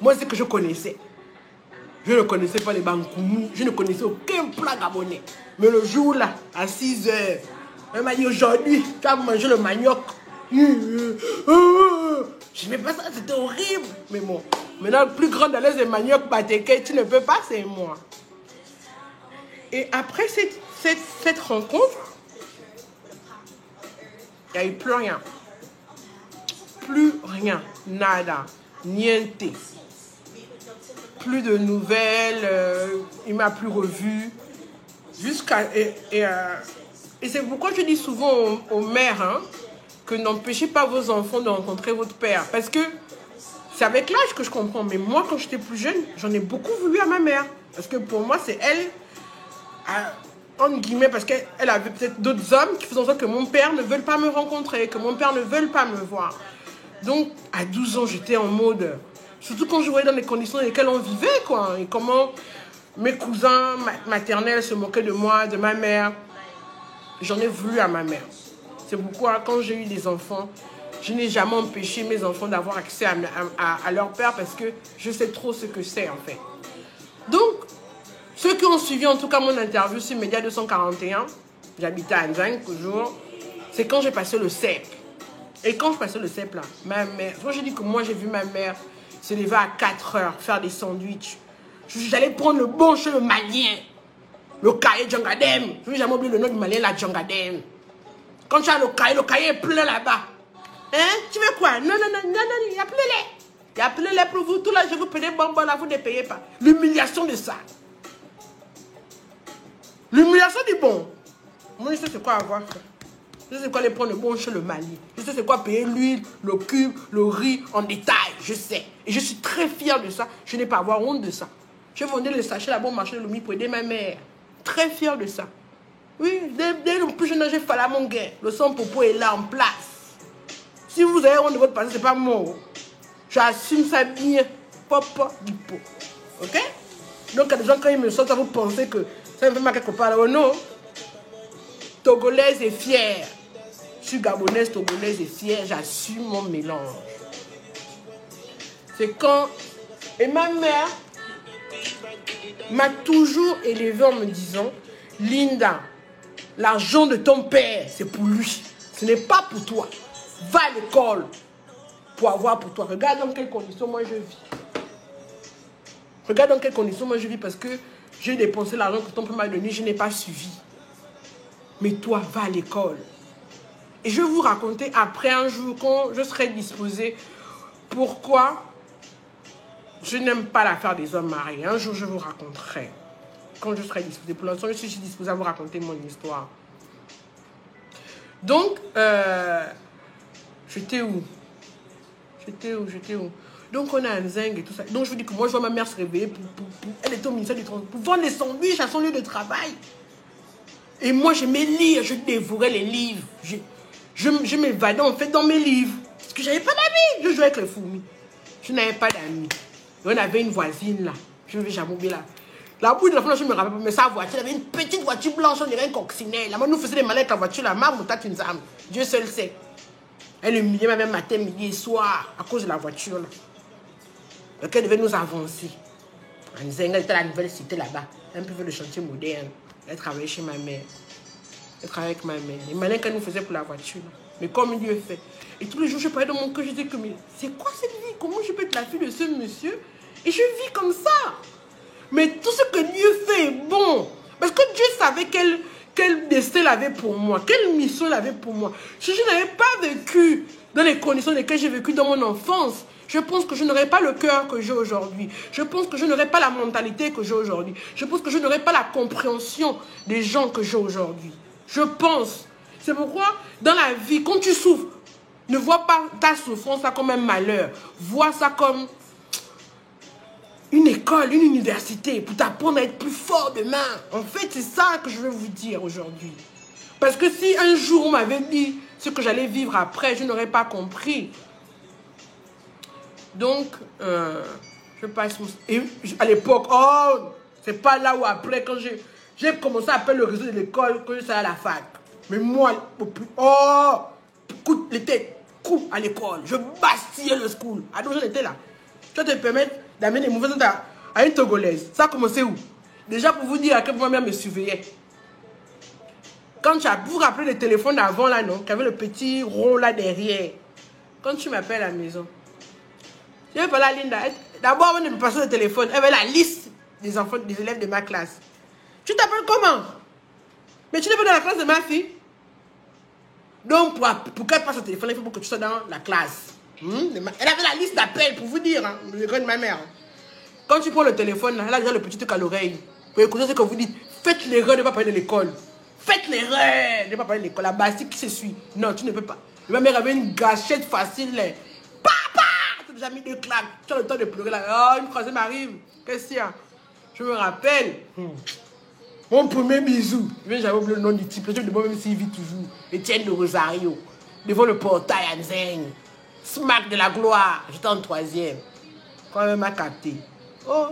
Moi, c'est ce que je connaissais. Je ne connaissais pas les bankoumou, je ne connaissais aucun plat gabonais. Mais le jour là, à 6 h, elle m'a dit aujourd'hui, tu vas manger le manioc. Je n'aimais pas ça, c'était horrible. Mais bon, maintenant, le plus grand dans les manioc, bateke, tu ne peux pas, c'est moi. Et après cette rencontre, il n'y a eu plus rien. Plus rien, nada, niente. Plus de nouvelles, il ne m'a plus revu. Et c'est pourquoi je dis souvent aux mères, hein, que n'empêchez pas vos enfants de rencontrer votre père. Parce que c'est avec l'âge que je comprends. Mais moi, quand j'étais plus jeune, j'en ai beaucoup voulu à ma mère. Parce que pour moi, c'est elle, entre guillemets, parce qu'elle avait peut-être d'autres hommes qui faisaient en sorte que mon père ne veuille pas me rencontrer, que mon père ne veuille pas me voir. Donc, à 12 ans, j'étais en mode... Surtout quand je voyais dans les conditions dans lesquelles on vivait, quoi. Et comment mes cousins maternels se moquaient de moi, de ma mère. J'en ai voulu à ma mère. C'est pourquoi, quand j'ai eu des enfants, je n'ai jamais empêché mes enfants d'avoir accès à leur père parce que je sais trop ce que c'est, en fait. Donc, ceux qui ont suivi, en tout cas, mon interview sur Média 241, j'habitais à Nzang, toujours, c'est quand j'ai passé le CEP. Et quand je passais le CEP, là, ma mère, quand j'ai dit que moi, j'ai vu ma mère se lever à 4 h, faire des sandwichs. J'allais prendre le bon chez le malien, le cahier Djangadem. Je n'ai jamais oublié le nom du malien, la Djangadem. Quand tu as le cahier est plein là-bas. Hein? Tu veux quoi? Non, il y a plus de lait. Il y a plus de lait pour vous. Tout là, je vous paye des bonbons là, vous ne payez pas. L'humiliation de ça. L'humiliation du bon. Moi, je sais c'est quoi avoir ça. Je sais quoi les prendre le bon chez le Mali. Je sais c'est quoi payer l'huile, le cube, le riz en détail. Je sais. Et je suis très fière de ça. Je n'ai pas à avoir honte de ça. Je vendais les sachets là-bas au marché de Lomé pour aider ma mère. Très fière de ça. Oui, dès le plus jeune âge, j'ai fallu à mon gars. Le sang popo est là en place. Si vous avez honte de votre passé, c'est pas moi. J'assume ça bien. Papa du pot. Ok? Donc, il y a des gens, quand ils me sortent, vous pensez que ça me fait mal quelque part. Oh non. Togolaise est fière. Je suis gabonaise, togolaise et fière, j'assume mon mélange. C'est quand... Et ma mère m'a toujours élevée en me disant, Linda, l'argent de ton père, c'est pour lui. Ce n'est pas pour toi. Va à l'école pour avoir pour toi. Regarde dans quelles conditions moi je vis. Regarde dans quelles conditions moi je vis parce que j'ai dépensé l'argent que ton père m'a donné, je n'ai pas suivi. Mais toi, va à l'école. Et je vais vous raconter après un jour, quand je serai disposée, pourquoi je n'aime pas l'affaire des hommes mariés. Un jour, je vous raconterai. Quand je serai disposée. Pour l'instant, je suis disposée à vous raconter mon histoire. Donc, j'étais où? Donc, on a un zinc et tout ça. Donc, je vous dis que moi, je vois ma mère se réveiller. Elle était au ministère du Transport pour vendre les sandwichs à son lieu de travail. Et moi, j'aimais lire. Je dévorais les livres. Je m'évadais en fait dans mes livres. Parce que je n'avais pas d'amis. Je jouais avec les fourmis. Je n'avais pas d'amis. Et on avait une voisine là. Je ne vais jamais oublier là. La bouille de la fin, je me rappelle pas. Mais sa voiture, elle avait une petite voiture blanche. On dirait un coccinelle. La maman nous faisait des malais avec la voiture là. Dieu seul sait. Elle humiliait ma mère matin, midi et soir. À cause de la voiture là. Donc elle devait nous avancer. Anzenga était à la nouvelle cité là-bas. Un peu fait le chantier moderne. Elle travaillait chez ma mère. Elle travaillait avec ma mère. Les malins qu'elle nous faisait pour la voiture. Mais comme Dieu fait. Et tous les jours, je parlais dans mon cœur, je disais que mais c'est quoi cette vie? Comment je peux être la fille de ce monsieur? Et je vis comme ça. Mais tout ce que Dieu fait est bon. Parce que Dieu savait quel destin il avait pour moi. Quelle mission il avait pour moi. Si je n'avais pas vécu dans les conditions dans lesquelles j'ai vécu dans mon enfance, je pense que je n'aurais pas le cœur que j'ai aujourd'hui. Je pense que je n'aurais pas la mentalité que j'ai aujourd'hui. Je pense que je n'aurais pas la compréhension des gens que j'ai aujourd'hui. Je pense. C'est pourquoi, dans la vie, quand tu souffres, ne vois pas ta souffrance ça comme un malheur. Vois ça comme une école, une université, pour t'apprendre à être plus fort demain. En fait, c'est ça que je veux vous dire aujourd'hui. Parce que si un jour on m'avait dit ce que j'allais vivre après, je n'aurais pas compris. Donc, je passe... Et à l'époque, oh, c'est pas là où après, quand j'ai commencé à faire le réseau de l'école, que je suis à la fac. Mais moi, oh, coup les têtes, coup à l'école. Je bastillais le school. Ah donc j'en étais là. Je vais te permettre d'amener des mauvaises notes à une Togolaise. Ça a commencé où? Déjà pour vous dire à quel point ma mère me surveillait. Quand tu as, vous vous rappelez le téléphone d'avant là, non? Qui avait le petit rond là derrière. Quand tu m'appelles à la maison. Je vais parler à Linda. D'abord, avant de me passer le téléphone, elle avait la liste des enfants, des élèves de ma classe. Tu t'appelles comment? Mais tu n'es pas dans la classe de ma fille. Donc, pour qu'elle passe le téléphone, il faut que tu sois dans la classe. Elle avait la liste d'appels pour vous dire, hein, le grand de ma mère. Quand tu prends le téléphone, elle a déjà le petit truc à l'oreille. Pour écouter ce que vous dites. Faites l'erreur de ne pas parler de l'école. Faites l'erreur de ne pas parler de l'école. La basique qui se suit. Non, tu ne peux pas. Ma mère avait une gâchette facile. Là. Papa! Tu as déjà mis deux claques. Tu as le temps de pleurer là. Oh, une troisième arrive. Qu'est-ce qu'il y a? Je me rappelle. Mon premier bisou. J'avais oublié le nom du type. Je me demande même s'il vit toujours. Étienne de Rosario. Devant le portail à Nzeng. Smack de la gloire. J'étais en troisième. Quand même m'a capté. Oh.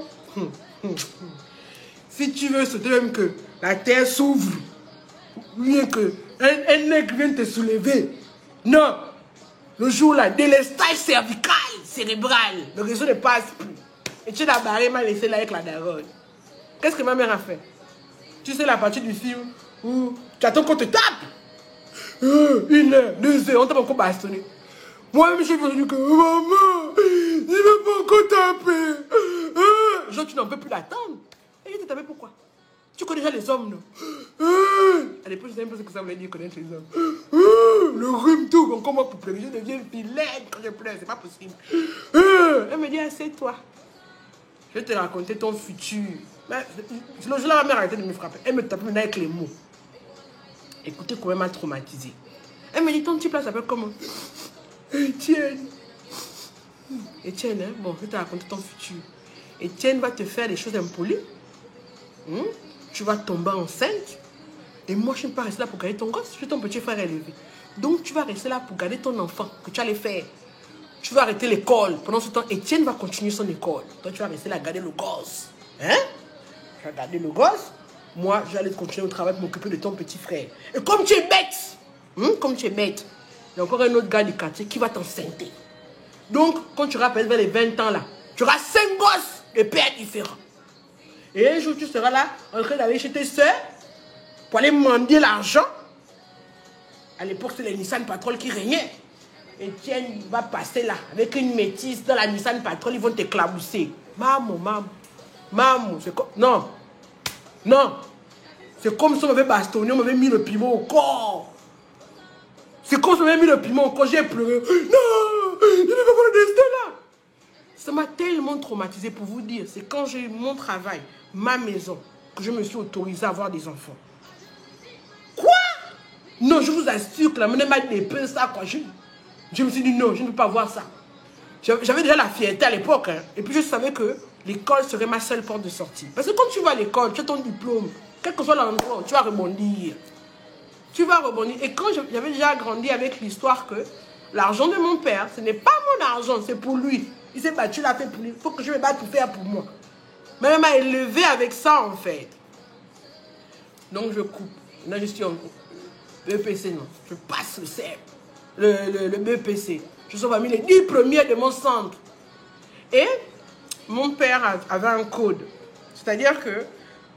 Si tu veux sauter même que la terre s'ouvre. Rien que un nègre vient te soulever. Non. Le jour là, délestage cervical, cérébral. Le réseau ne passe plus. Et tu l'as barré, m'a laissé là avec la daronne. Qu'est-ce que ma mère a fait? Tu sais la partie du film où tu attends qu'on te tape. 1 heure, 2 heures, on t'a pas encore bastonné. Moi-même, je suis venu que maman, il ne veut pas encore taper. Genre, tu n'en veux plus l'attendre. Et il te tapé pourquoi? Tu connais déjà les hommes, non? À l'époque, je ne savais pas ce que ça voulait dire connaître les hommes. Le rhume, tout, on commence pour pleurer. Je deviens vilaine quand je pleure, c'est pas possible. Elle me dit, assieds-toi. Je vais te raconter ton futur. Le jour-là, ma mère a arrêté de me frapper. Elle me tapait maintenant avec les mots. Écoutez comment elle m'a traumatisé. Elle me dit, ton petit plat s'appelle comment? Étienne. Étienne, hein? Bon, je vais te raconter ton futur. Étienne va te faire des choses impolies. Tu vas tomber enceinte. Et moi, je ne vais pas rester là pour garder ton gosse. Je suis ton petit frère élevé. Donc, tu vas rester là pour garder ton enfant que tu allais faire. Tu vas arrêter l'école. Pendant ce temps, Étienne va continuer son école. Toi, tu vas rester là garder le gosse. Hein? Tu vas garder le gosse. Moi, j'allais continuer au travail pour m'occuper de ton petit frère. Et comme tu es bête, comme tu es bête, il y a encore un autre gars du quartier qui va t'enceinte. Donc, quand tu rappelles vers les 20 ans là, tu auras 5 gosses de pères différents. Et un jour, tu seras là, en train d'aller chez tes soeurs pour aller mendier l'argent. À l'époque, c'est les Nissan Patrol qui régnaient. Etienne va passer là, avec une métisse dans la Nissan Patrol, ils vont t'éclabousser. Maman, c'est comme... Non. C'est comme si on m'avait bastonné, on m'avait mis le piment au corps. C'est comme si on m'avait mis le piment au corps, j'ai pleuré. Non, il ne veut pas le destin là. Ça m'a tellement traumatisé pour vous dire. C'est quand j'ai eu mon travail, ma maison, que je me suis autorisée à avoir des enfants. Quoi? Non, je vous assure que la monnaie m'a dépensé ça quand je me suis dit non, je ne peux pas voir ça. J'avais déjà la fierté à l'époque. Hein, et puis je savais que l'école serait ma seule porte de sortie. Parce que quand tu vas à l'école, tu as ton diplôme. Quel que soit l'endroit, tu vas rebondir. Tu vas rebondir. Et quand j'avais déjà grandi avec l'histoire que l'argent de mon père, ce n'est pas mon argent, c'est pour lui. Il s'est battu, il a fait pour lui. Il faut que je me batte pour faire pour moi. Ma mère m'a élevé avec ça en fait. Donc je coupe. Là je suis en BEPC, non. Je passe le CEP. Le BEPC. Je suis parmi les 10 premiers de mon centre. Et mon père avait un code. C'est-à-dire que,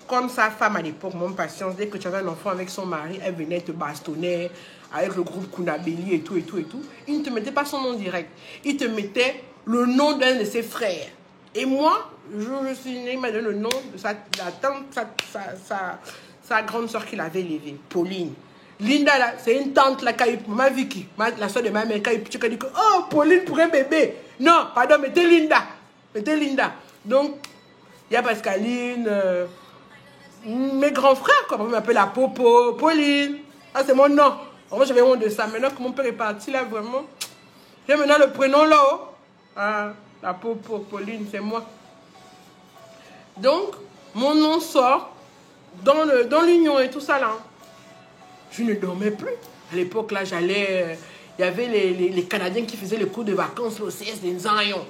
comme sa femme à l'époque, mon patience, dès que tu avais un enfant avec son mari, elle venait te bastonner avec le groupe Kunabeli et tout, et tout, et tout. Il ne te mettait pas son nom direct. Il te mettait le nom d'un de ses frères. Et moi, je suis née, il m'a donné le nom de sa grande soeur qu'il avait élevée, Pauline. Linda, là, c'est une tante, là, ma Vicky, la soeur de ma mère, qui a dit que, oh, Pauline pour un bébé. Non, pardon, mettez Linda. Mettez Linda. Donc, il y a Pascaline, mes grands frères, quoi. On m'appelle la Popo, Pauline. Ah, c'est mon nom. Moi, j'avais honte de ça. Maintenant que mon père est parti, là, vraiment, j'ai maintenant le prénom là-haut. Ah, la Popo, Pauline, c'est moi. Donc, mon nom sort dans l'union et tout ça, là. Je ne dormais plus. À l'époque, là, j'allais... Il y avait les Canadiens qui faisaient les cours de vacances au CS de Nzayon.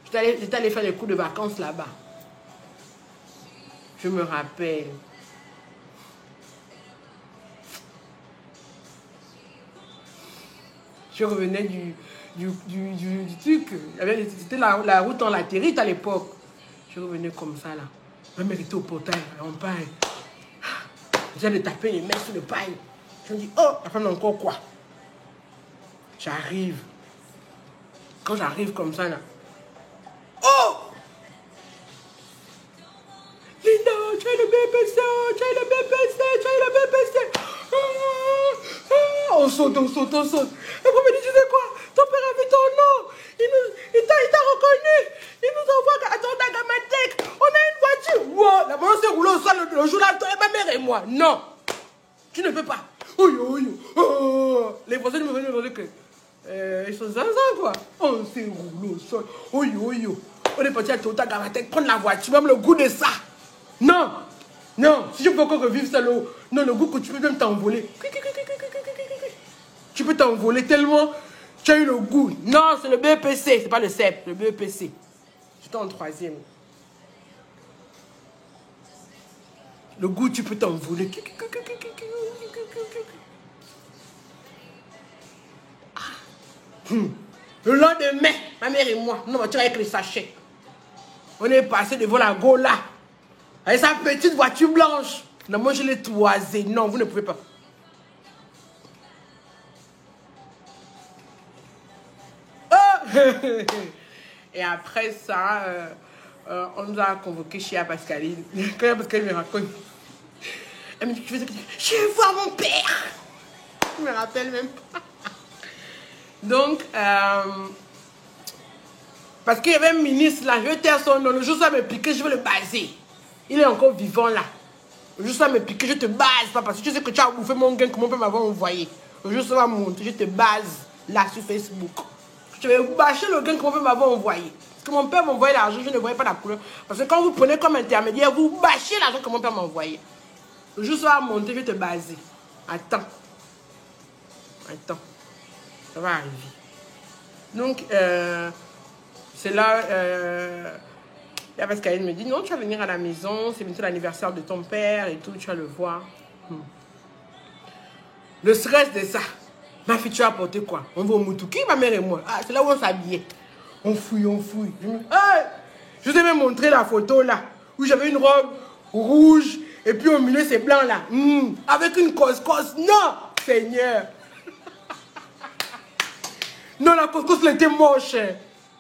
J'étais allé faire les cours de vacances là-bas. Je me rappelle. Je revenais du truc. C'était la route en latérite à l'époque. Je revenais comme ça, là. Ma mère était au portail, en paille. J'allais taper les mains sur le paille. Je me dis, oh, la femme encore quoi? J'arrive. Quand j'arrive comme ça, là. Oh! Linda, tu as le BPC, tu as le BPC, tu as le BPC. On saute. Et vous me dites, tu sais quoi? Ton père a vu ton nom. Il t'a reconnu. Il nous envoie à ton Dagamatec. On a une voiture. Wow. La maman s'est roulée au sol le jour-là, ma mère et moi. Non. Tu ne peux pas. Oh. Les voisins me venaient me dire que ils sont zinzin, quoi. On s'est roulé au sol. On est parti à Toyota Gamatec prendre la voiture, même le goût de ça. Non. Si je peux encore revivre ça, le goût que tu peux même t'envoler. Tu peux t'envoler tellement tu as eu le goût. Non, c'est le BEPC, c'est pas le CEP, le BEPC. J'étais en 3e. Le goût, tu peux t'envoler. Le lendemain, ma mère et moi, nous voiture avec les sachets. On est passé devant la Gola. Avec sa petite voiture blanche. Non, moi je l'ai toisée. Non, vous ne pouvez pas. Oh! Et après ça, on nous a convoqués chez Pascaline. Quand Pascaline me raconte, elle me dit, je vais voir mon père. Je me rappelle même pas. Donc, parce qu'il y avait un ministre là, je vais taire son nom, le jour où ça me piquer, je vais le baser. Il est encore vivant là. Le jour où ça me piquer, je te base, pas parce que tu sais que tu as bouffé mon gain que mon père m'avait envoyé. Le jour où ça va monter, je te base là sur Facebook. Je vais bâcher le gain que mon père m'avait envoyé. Parce que mon père m'envoyait l'argent, je ne voyais pas la couleur. Parce que quand vous prenez comme intermédiaire, vous bâchez l'argent que mon père m'a envoyé. Le jour où ça va monter, je vais te baser. Attends. Ça va arriver. Donc, c'est là, il y a Pascaline me dit, non, tu vas venir à la maison, c'est bientôt l'anniversaire de ton père et tout, tu vas le voir. Le stress de ça. Ma fille, tu as apporté quoi? On va au Moutouki, ma mère et moi. Ah, c'est là où on s'habillait. On fouille. Hey, je t'ai même montré la photo là, où j'avais une robe rouge, et puis au milieu c'est blanc là. Avec une coscos. Non, Seigneur. Non, la couscous, elle était moche.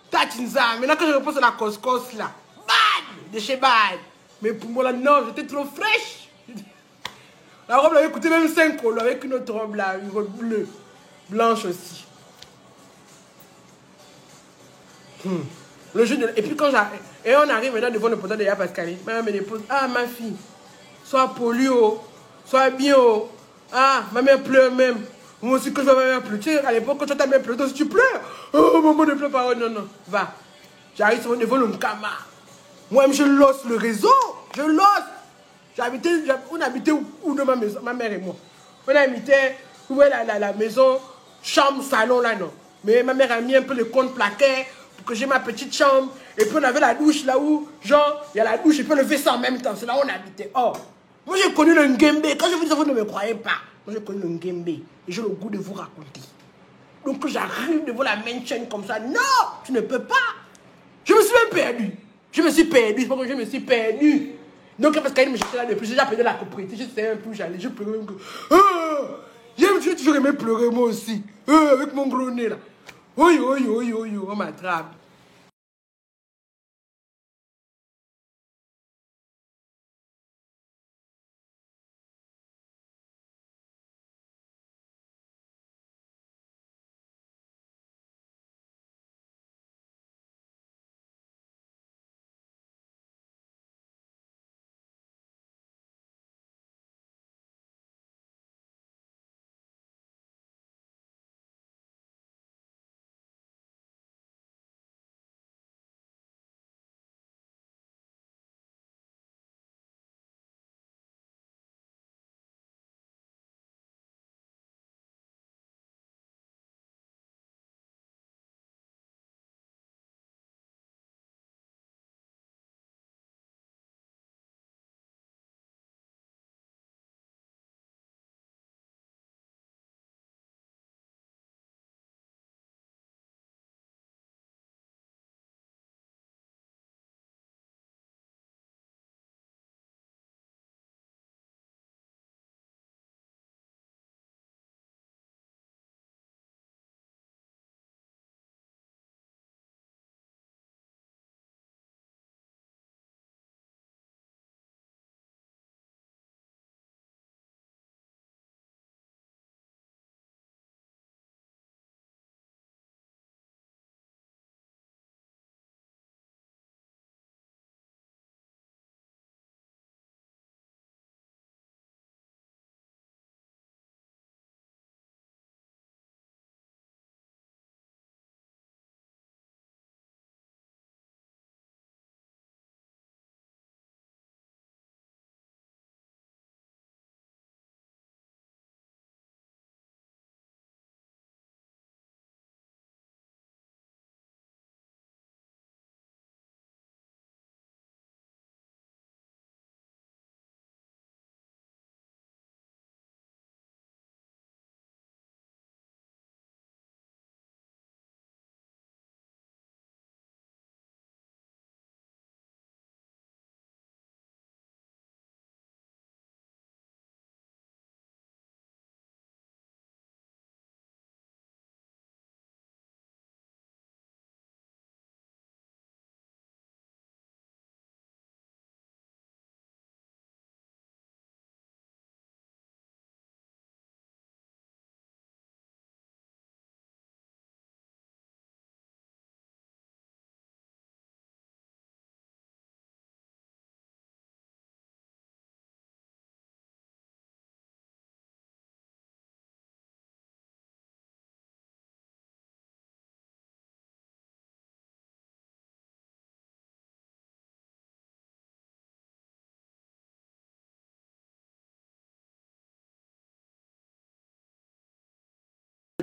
Tatinza. Maintenant que je repose sur la couscous, là. Bad! De chez Bad. Mais pour moi, là, non, j'étais trop fraîche. La robe, elle avait coûté même 5 €, avec une autre robe, là, une robe bleue. Blanche aussi. Le jeu de... Et puis quand j'arrive... Et on arrive maintenant devant le portail de Pascaline. Ma mère me dépose. Ah, ma fille, sois polie, oh. Sois bien, oh. Ah, ma mère pleure même. Moi aussi, quand je vois ma mère pleurer, tu sais, à l'époque, quand tu as ta mère pleurer, tu pleures. Oh, maman, ne pleure pas. Oh, non. Va. J'arrive devant le Mkama. Moi-même, je losse le réseau. Je losse. On habitait où de ma maison, ma mère et moi. On habitait où est la maison, chambre, salon, là, non. Mais ma mère a mis un peu le compte plaqué pour que j'ai ma petite chambre. Et puis, on avait la douche là où, genre, il y a la douche et puis le WC en même temps. C'est là où on habitait. Oh, moi, j'ai connu le Ngembe. Quand je vous dis, vous ne me croyez pas. Moi, j'ai connu le Ngembe et j'ai le goût de vous raconter. Donc, j'arrive devant la main chaîne comme ça. Non, tu ne peux pas. Je me suis même perdu. Je me suis perdue, c'est pas que je me suis perdue. Donc, parce qu'elle me cherchait là depuis, j'ai appelé la propriété, je sais un peu où j'allais, je pleurais même que... J'ai toujours aimé pleurer moi aussi, avec mon gros nez là. Oui, on m'attrape.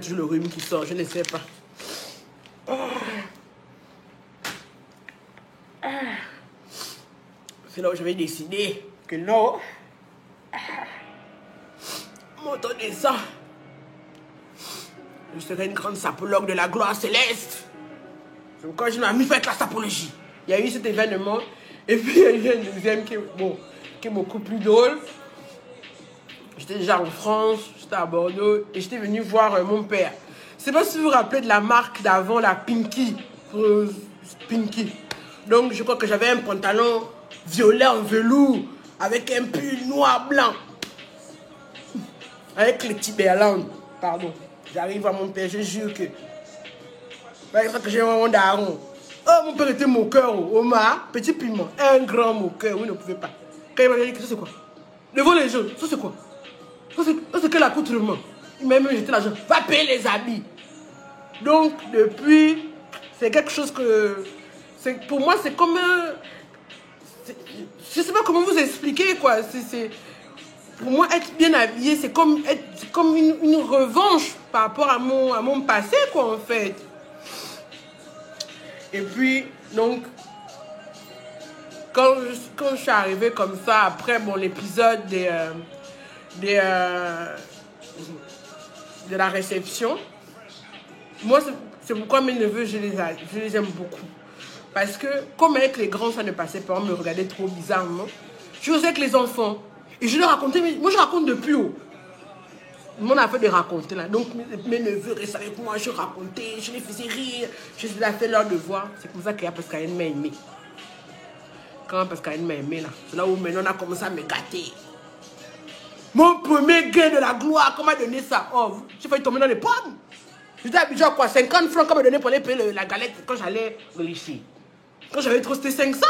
Toujours le rhume qui sort, je ne sais pas. C'est là où j'avais décidé que non. Mon temps descend. Je serai une grande sapologue de la gloire céleste. Donc quand je m'ai mis faire la sapologie, il y a eu cet événement. Et puis il y a eu un deuxième qui est beaucoup plus drôle. J'étais déjà en France, j'étais à Bordeaux et j'étais venu voir mon père. Je ne sais pas si vous vous rappelez de la marque d'avant, la Pinky. Pinky. Donc je crois que j'avais un pantalon violet en velours avec un pull noir-blanc. Avec les Timberland, pardon. J'arrive à mon père, je jure que... C'est ça que j'ai un daron. Oh, mon père était moqueur, Omar, petit piment, un grand moqueur, oui, ne pouvait pas. Quand il m'a dit, ça c'est quoi? Devant les jeunes, ça c'est quoi? Ça c'est quel accoutrement? Il m'a même jeté l'argent, va payer les habits. Donc, depuis, c'est quelque chose que... Pour moi, c'est comme un... Je ne sais pas comment vous expliquer, quoi. Pour moi, être bien habillé, c'est comme une revanche par rapport à mon passé, quoi, en fait. Et puis, donc, quand je suis arrivée comme ça, après l'épisode de la réception, moi, c'est pourquoi mes neveux, je les aime beaucoup. Parce que, comme avec les grands, ça ne passait pas, on me regardait trop bizarrement. Je faisais avec les enfants. Et je leur racontais, moi je raconte depuis haut. Mon affaire de raconter là. Donc mes neveux restaient avec moi, je racontais, je les faisais rire, je les ai fait leur devoir. C'est comme ça qu'il y a Pascaline m'a aimé. Quand Pascaline m'a aimé là, c'est là où maintenant on a commencé à me gâter. Mon premier gain de la gloire, comment m'a donné ça? Oh, j'ai failli tomber dans les pommes. J'étais habitué à quoi? 50 francs qu'on me donnait pour aller payer la galette quand j'allais au lycée. Quand j'avais trop, c'était 500.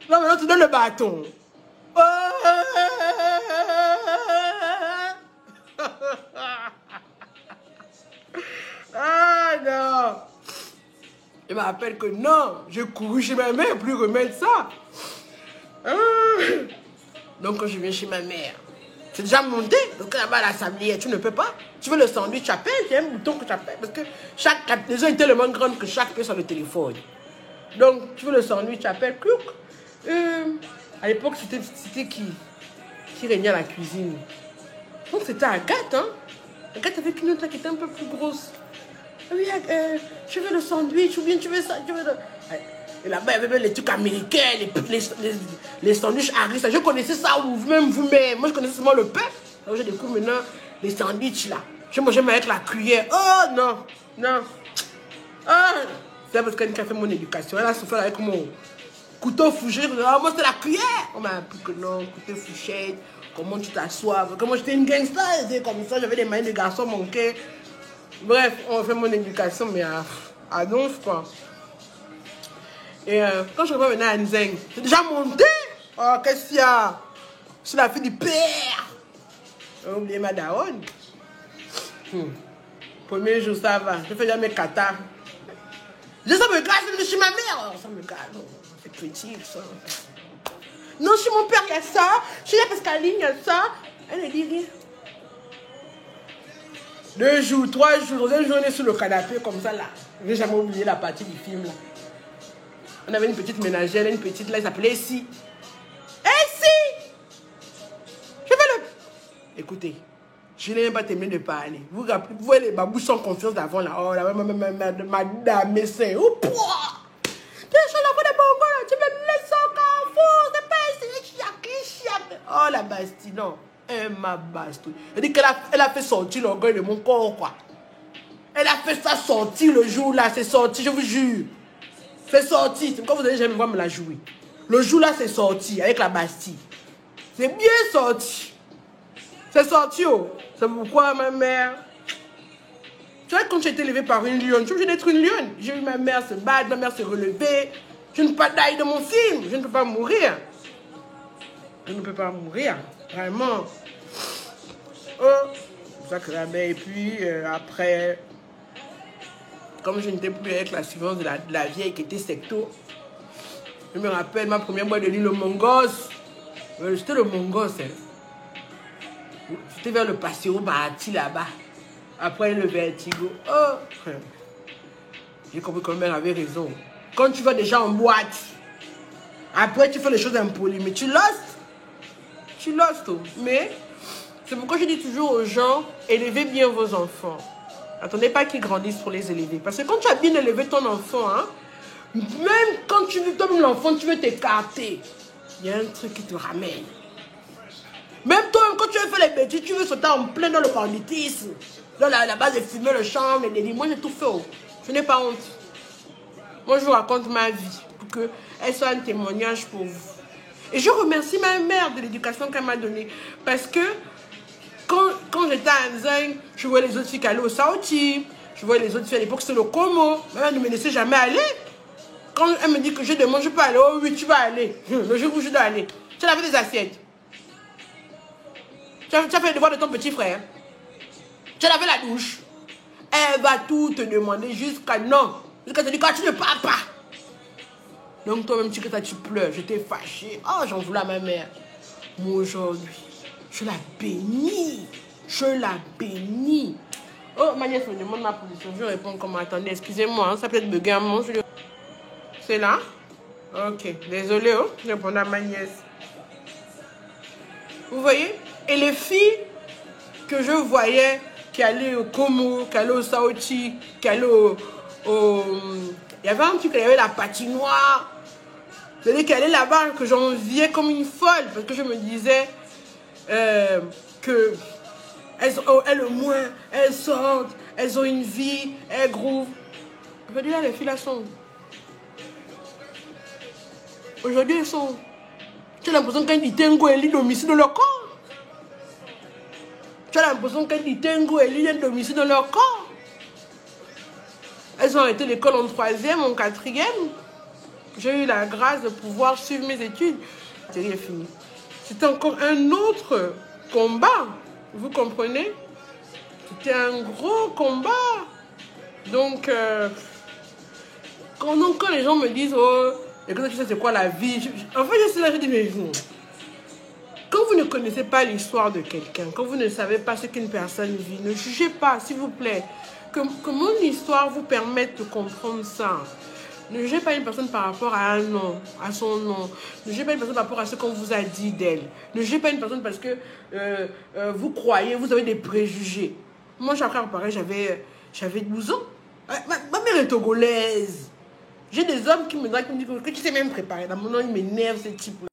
Là maintenant tu donnes le bâton. Oh. Ah non. Il me rappelle que non, j'ai couru chez ma mère pour lui remettre ça. Ah. Donc quand je viens chez ma mère, c'est déjà monté, parce que là-bas à la sablière, tu ne peux pas. Tu veux le sandwich, tu appelles, il y a un bouton que tu appelles, parce que les gens sont tellement grandes que chaque peut sur le téléphone. Donc tu veux le sandwich, tu appelles, clouc. À l'époque, c'était qui régnait à la cuisine? Donc c'était Agathe, hein. Agathe avec une autre qui était un peu plus grosse. Oui, tu veux le sandwich ou bien tu veux ça, tu veux le... Et là-bas, il y avait les trucs américains, les sandwichs Harris. Je connaissais ça, ou même vous-même. Moi, je connaissais seulement le pain. Alors, je découvre maintenant les sandwichs là. Je mangeais avec la cuillère. Oh non, non. Ah, c'est parce qu'elle a fait mon éducation. Elle a souffert avec mon couteau fourchette. Ah, moi, c'était la cuillère. On m'a appris que non, couteau fourchette. Comment tu t'assois. Comment j'étais une gangster. C'était comme ça, j'avais des mains de garçon manqués. Bref, on fait mon éducation, mais à Donf, quoi. Et quand je reviens maintenant à Nzeng, c'est déjà monté. Oh, qu'est-ce qu'il y a? Je suis la fille du père. J'ai oublié ma daronne. Premier jour, ça va. Je fais jamais kata. Ça me casse, je suis ma mère. Ça me casse. C'est petit, ça. Non, chez mon père, il y a ça. Chez la Pascaline, il y a ça. Elle ne dit rien. 2 jours, 3 jours, un jour, on est sur le canapé comme ça là. Je n'ai jamais oublié la partie du film là. On avait une petite ménagère, une petite là, elle s'appelait Essie. Essie! Je vais le... Écoutez, je n'ai même pas terminé de parler. Vous voyez les babous sans confiance d'avant là. Oh là, madame, mes seins. Oh, pouah! Tu es sur la voie de Bongo là, tu me laisses en carrefour. C'est pas essayer chiac. Oh la Bastille, non. Elle m'a bastouille. Elle dit qu'elle a fait sortir l'orgueil de mon corps, quoi. Elle a fait ça sortir le jour là, c'est sorti, je vous jure. C'est sorti. C'est comme vous allez jamais voir me la jouer. Le jour là, c'est sorti avec la Bastille. C'est bien sorti. C'est sorti, oh. C'est pourquoi ma mère... Tu vois, quand j'ai été élevée par une lionne, tu veux d'être une lionne. J'ai vu ma mère se battre, ma mère se relever. Je ne peux pas die de mon film. Je ne peux pas mourir. Je ne peux pas mourir. Vraiment. Oh. C'est ça que la mère. Et puis, après... Comme je n'étais plus avec la suivante de la vieille qui était secto, je me rappelle ma première boîte de nuit, le Mongos. C'était le Mongos. Hein. C'était vers le Paseo Bahati là-bas. Après le Vertigo. Oh. J'ai compris que ma mère avait raison. Quand tu vas déjà en boîte, après tu fais les choses impolies, mais tu lost. Tu lost. Oh. Mais c'est pourquoi je dis toujours aux gens, élevez bien vos enfants. Attendez pas qu'ils grandissent pour les élever. Parce que quand tu as bien élevé ton enfant, hein, même quand tu veux, comme l'enfant, tu veux t'écarter, il y a un truc qui te ramène. Même toi, quand tu veux faire les bêtises, tu veux sauter en plein dans le banditisme. Dans la base de fumer le champ, les délits. Moi, j'ai tout fait. Oh. Je n'ai pas honte. Moi, je vous raconte ma vie pour qu'elle soit un témoignage pour vous. Et je remercie ma mère de l'éducation qu'elle m'a donnée. Parce que quand j'étais à Nzeng, je voyais les autres filles qui allaient au Saouti. Je voyais les autres filles à l'époque, c'était le Como. Mais elle ne me laissait jamais aller. Quand elle me dit que je demande, je peux aller. Oh oui, tu vas aller. Le jour où je dois aller. Tu as lavé des assiettes. Tu as fait le devoir de ton petit frère. Tu as lavé la douche. Elle va tout te demander jusqu'à non. Jusqu'à te dire quand tu ne pars pas. Donc toi-même, tu pleures. J'étais fâchée. Oh, j'en voulais à ma mère. Moi, aujourd'hui, je la bénis. Je la bénis. Oh, ma nièce me demande ma position. Je réponds comme attendez, excusez-moi, hein, ça peut être bugué un moment. C'est là? Ok, désolé, oh, je réponds à ma nièce. Vous voyez? Et les filles que je voyais qui allaient au Como, qui allaient au Saouti, qui allaient Il y avait un truc, il y avait la patinoire. C'est-à-dire qu'elle est là-bas, que j'enviais comme une folle. Parce que je me disais que elles au moins, elles sortent, elles ont une vie, elles grouvent. Aujourd'hui, les filles là sont... Aujourd'hui, elles sont... Tu as l'impression qu'elles disent Tengo, elles disent domicile dans leur corps. Tu as l'impression qu'elles disent Tengo, elles disent domicile dans leur corps. Elles ont arrêté l'école en 3e, en 4e. J'ai eu la grâce de pouvoir suivre mes études. C'est rien fini. C'était encore un autre combat. Vous comprenez? C'était un gros combat. Donc, quand les gens me disent, oh, et que tu sais c'est quoi la vie, en fait, je suis là, je dis, mais quand vous ne connaissez pas l'histoire de quelqu'un, quand vous ne savez pas ce qu'une personne vit, ne jugez pas, s'il vous plaît. Que mon histoire vous permette de comprendre ça. Ne jugez pas une personne par rapport à un nom, à son nom. Ne jugez pas une personne par rapport à ce qu'on vous a dit d'elle. Ne jugez pas une personne parce que vous croyez, vous avez des préjugés. Moi, j'ai appris à pareil, j'avais 12 ans. Ma mère est togolaise. J'ai des hommes qui me disent que tu sais même préparer. Dans mon nom, ils m'énervent, ces types-là.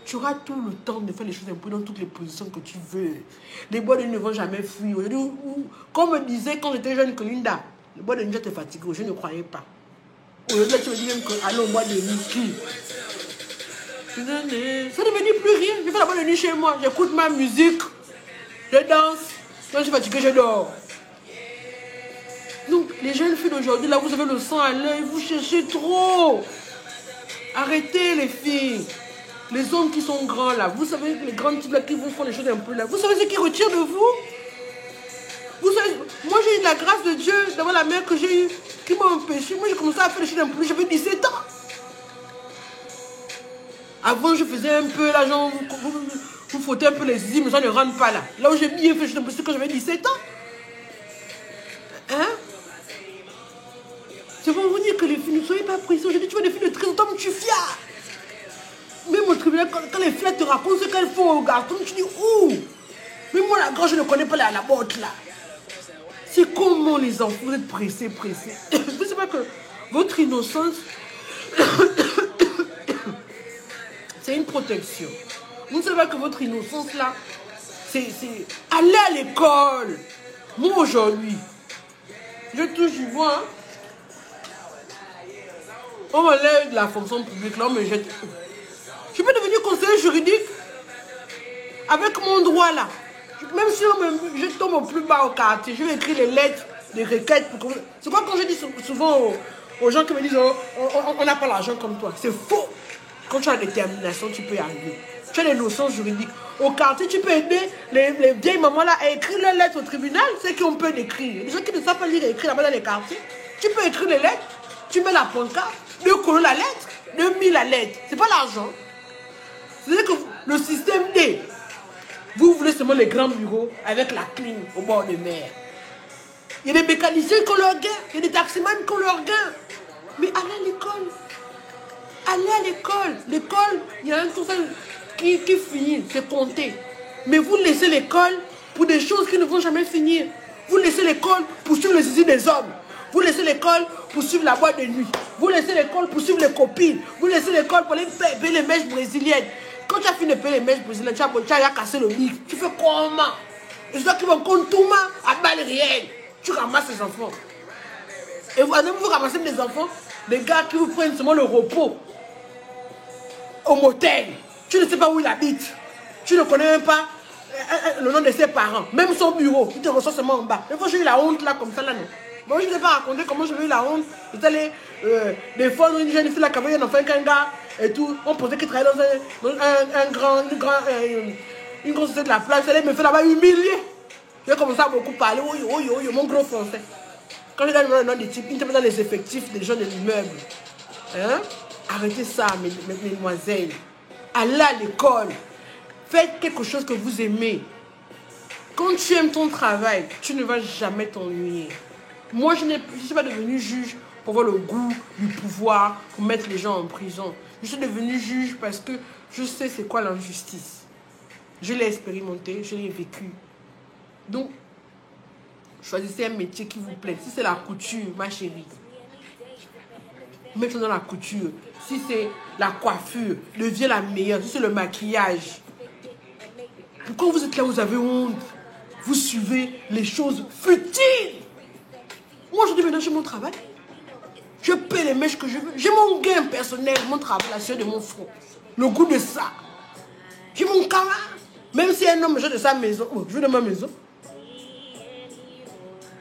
Tu auras tout le temps de faire les choses un peu dans toutes les positions que tu veux. Les bois de nuit ne vont jamais fuir. Comme me disait quand j'étais jeune que Linda, les bois de nuit te fatiguent. Je ne croyais pas. Aujourd'hui, tu me dis même que allons au bois de nuit. Ça ne me dit plus rien. Je fais la bonne nuit chez moi. J'écoute ma musique. Je danse. Quand je suis fatiguée, je dors. Donc, les jeunes filles d'aujourd'hui, là, vous avez le sang à l'œil. Vous cherchez trop. Arrêtez, les filles. Les hommes qui sont grands, là. Vous savez, les grands types, là, qui vous font les choses un peu, là. Vous savez ce qui retire de vous? Vous savez, moi, j'ai eu la grâce de Dieu d'avoir la mère que j'ai eue, qui m'a empêché. Moi, j'ai commencé à faire les choses un peu. J'avais 17 ans. Avant, je faisais un peu, là, genre, vous frottez un peu les zizi, mais ça ne rentre pas là. Là où j'ai bien fait, je suis quand j'avais 17 ans. Hein? C'est pour vous dire que les filles ne soyez pas pressées. Aujourd'hui, tu vois des filles de 13 ans, tu fiers. Même au tribunal, quand les filles te racontent ce qu'elles font au garçon, tu dis, ouh! Mais moi, la grande, je ne connais pas la botte là. C'est comment les enfants, vous êtes pressés. Vous savez pas que votre innocence, c'est une protection. Vous ne savez pas que votre innocence là, c'est aller à l'école. Moi aujourd'hui, je touche du bois. Hein? On m'enlève de la fonction publique, là on me jette. Je peux devenir conseiller juridique avec mon droit là. Même si je tombe au plus bas au quartier, je vais écrire les lettres, des requêtes. C'est quoi quand je dis souvent aux gens qui me disent oh, on n'a pas l'argent comme toi. C'est faux. Quand tu as la détermination, tu peux y arriver. Tu as les notions juridiques. Au quartier, tu peux aider les vieilles mamans là à écrire leurs lettres au tribunal. C'est qu'on peut écrire. Les gens qui ne savent pas lire et écrire là-bas dans les quartiers, tu peux écrire les lettres, tu mets la pancarte, 2 colons la lettre, 2000 la lettre. C'est pas l'argent. C'est-à-dire que le système D, vous voulez seulement les grands bureaux avec la clim au bord de mer. Il y a des mécaniciens qui ont leur gain, il y a des taximans qui ont leur gain. Mais allez à l'école. Allez à l'école. L'école, il y a un truc qui finit, c'est compter. Mais vous laissez l'école pour des choses qui ne vont jamais finir. Vous laissez l'école pour suivre les zizi des hommes. Vous laissez l'école pour suivre la boîte de nuit. Vous laissez l'école pour suivre les copines. Vous laissez l'école pour aller payer les mèches brésiliennes. Quand tu as fini de payer les mèches brésiliennes, tu as cassé le mic. Tu fais comment? Les gens qui vont contre tout à balles réelles. Tu ramasses les enfants. Et vous ramassez des enfants, des gars qui vous prennent seulement le repos au motel. Tu ne sais pas où il habite. Tu ne connais même pas le nom de ses parents. Même son bureau. Il te reçoit seulement en bas. Des fois, j'ai eu la honte là, comme ça là, non. Bon, je ne vais pas raconter comment j'ai eu la honte. J'étais allé, des fois, une jeune fille là, qui avait un enfant qu'un gars et tout. On pensait qu'il travaillait dans une grosse société de la plage. Elle me fait là-bas humilier. J'ai commencé à beaucoup parler. Oui, mon gros français. Quand je donne le nom des types, ils ne mettent dans les effectifs des gens de l'immeuble. Hein? Arrêtez ça, mesdemoiselles. Allez à l'école. Faites quelque chose que vous aimez. Quand tu aimes ton travail, tu ne vas jamais t'ennuyer. Moi, je ne suis pas devenue juge pour avoir le goût du pouvoir, pour mettre les gens en prison. Je suis devenue juge parce que je sais c'est quoi l'injustice. Je l'ai expérimenté, je l'ai vécu. Donc, choisissez un métier qui vous plaît. Si c'est la couture, ma chérie, mettez dans la couture. Si c'est la coiffure, deviens la meilleure. Si c'est le maquillage. Pourquoi vous êtes là, vous avez honte? Vous suivez les choses futiles. Moi, aujourd'hui, maintenant, j'ai mon travail. Je paie les mèches que je veux. J'ai mon gain personnel, mon travail, la sueur de mon front. Le goût de ça. J'ai mon camarade. Même si un homme, je de sa maison. Oh, je veux de ma maison.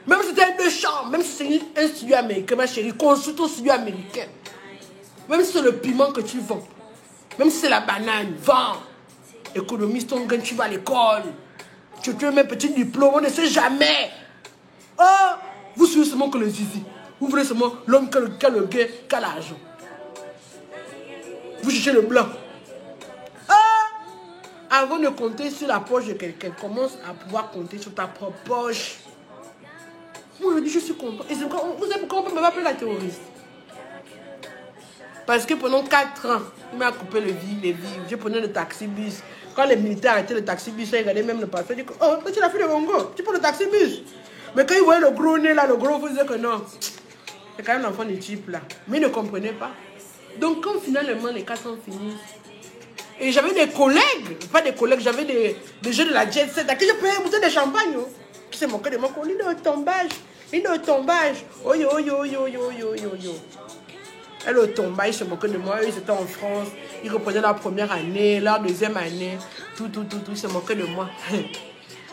Même si c'est un 2 chambres, même si c'est un studio américain, ma chérie, consulte ton studio américain. Même si c'est le piment que tu vends. Même si c'est la banane, vends. Économise ton gain, tu vas à l'école. Tu as mes petits diplômes, on ne sait jamais. Oh, vous suivez seulement que le zizi. Vous voulez seulement l'homme qui a le gain, qui a l'argent. Vous cherchez le blanc. Avant de compter sur la poche de quelqu'un, commence à pouvoir compter sur ta propre poche. Moi, je dis, je suis content. Et c'est pourquoi vous savez pourquoi on peut m'appeler la terroriste? Parce que pendant 4 ans, il m'a coupé les vivres. Je prenais le taxi-bus. Quand les militaires arrêtaient le taxi-bus, ils regardaient même le passage. Ils disaient, oh, tu l'as fait le Congo, tu prends le taxi-bus. Mais quand ils voyaient le gros nez là, le gros, ils disaient que non, c'est quand même l'enfant du type là. Mais ils ne comprenaient pas. Donc quand finalement les 4 ans finissent, et j'avais des collègues, pas des collègues, j'avais des jeux de la jet set à qui je payais une bouteille de champagne. Oh, qui s'est moqué de moi, on dit de tombage, oh yo. Et le tombage, ils se moquaient de moi, ils étaient en France, Ils reprenaient leur première année, leur deuxième année. Tout, ils se moquaient de moi.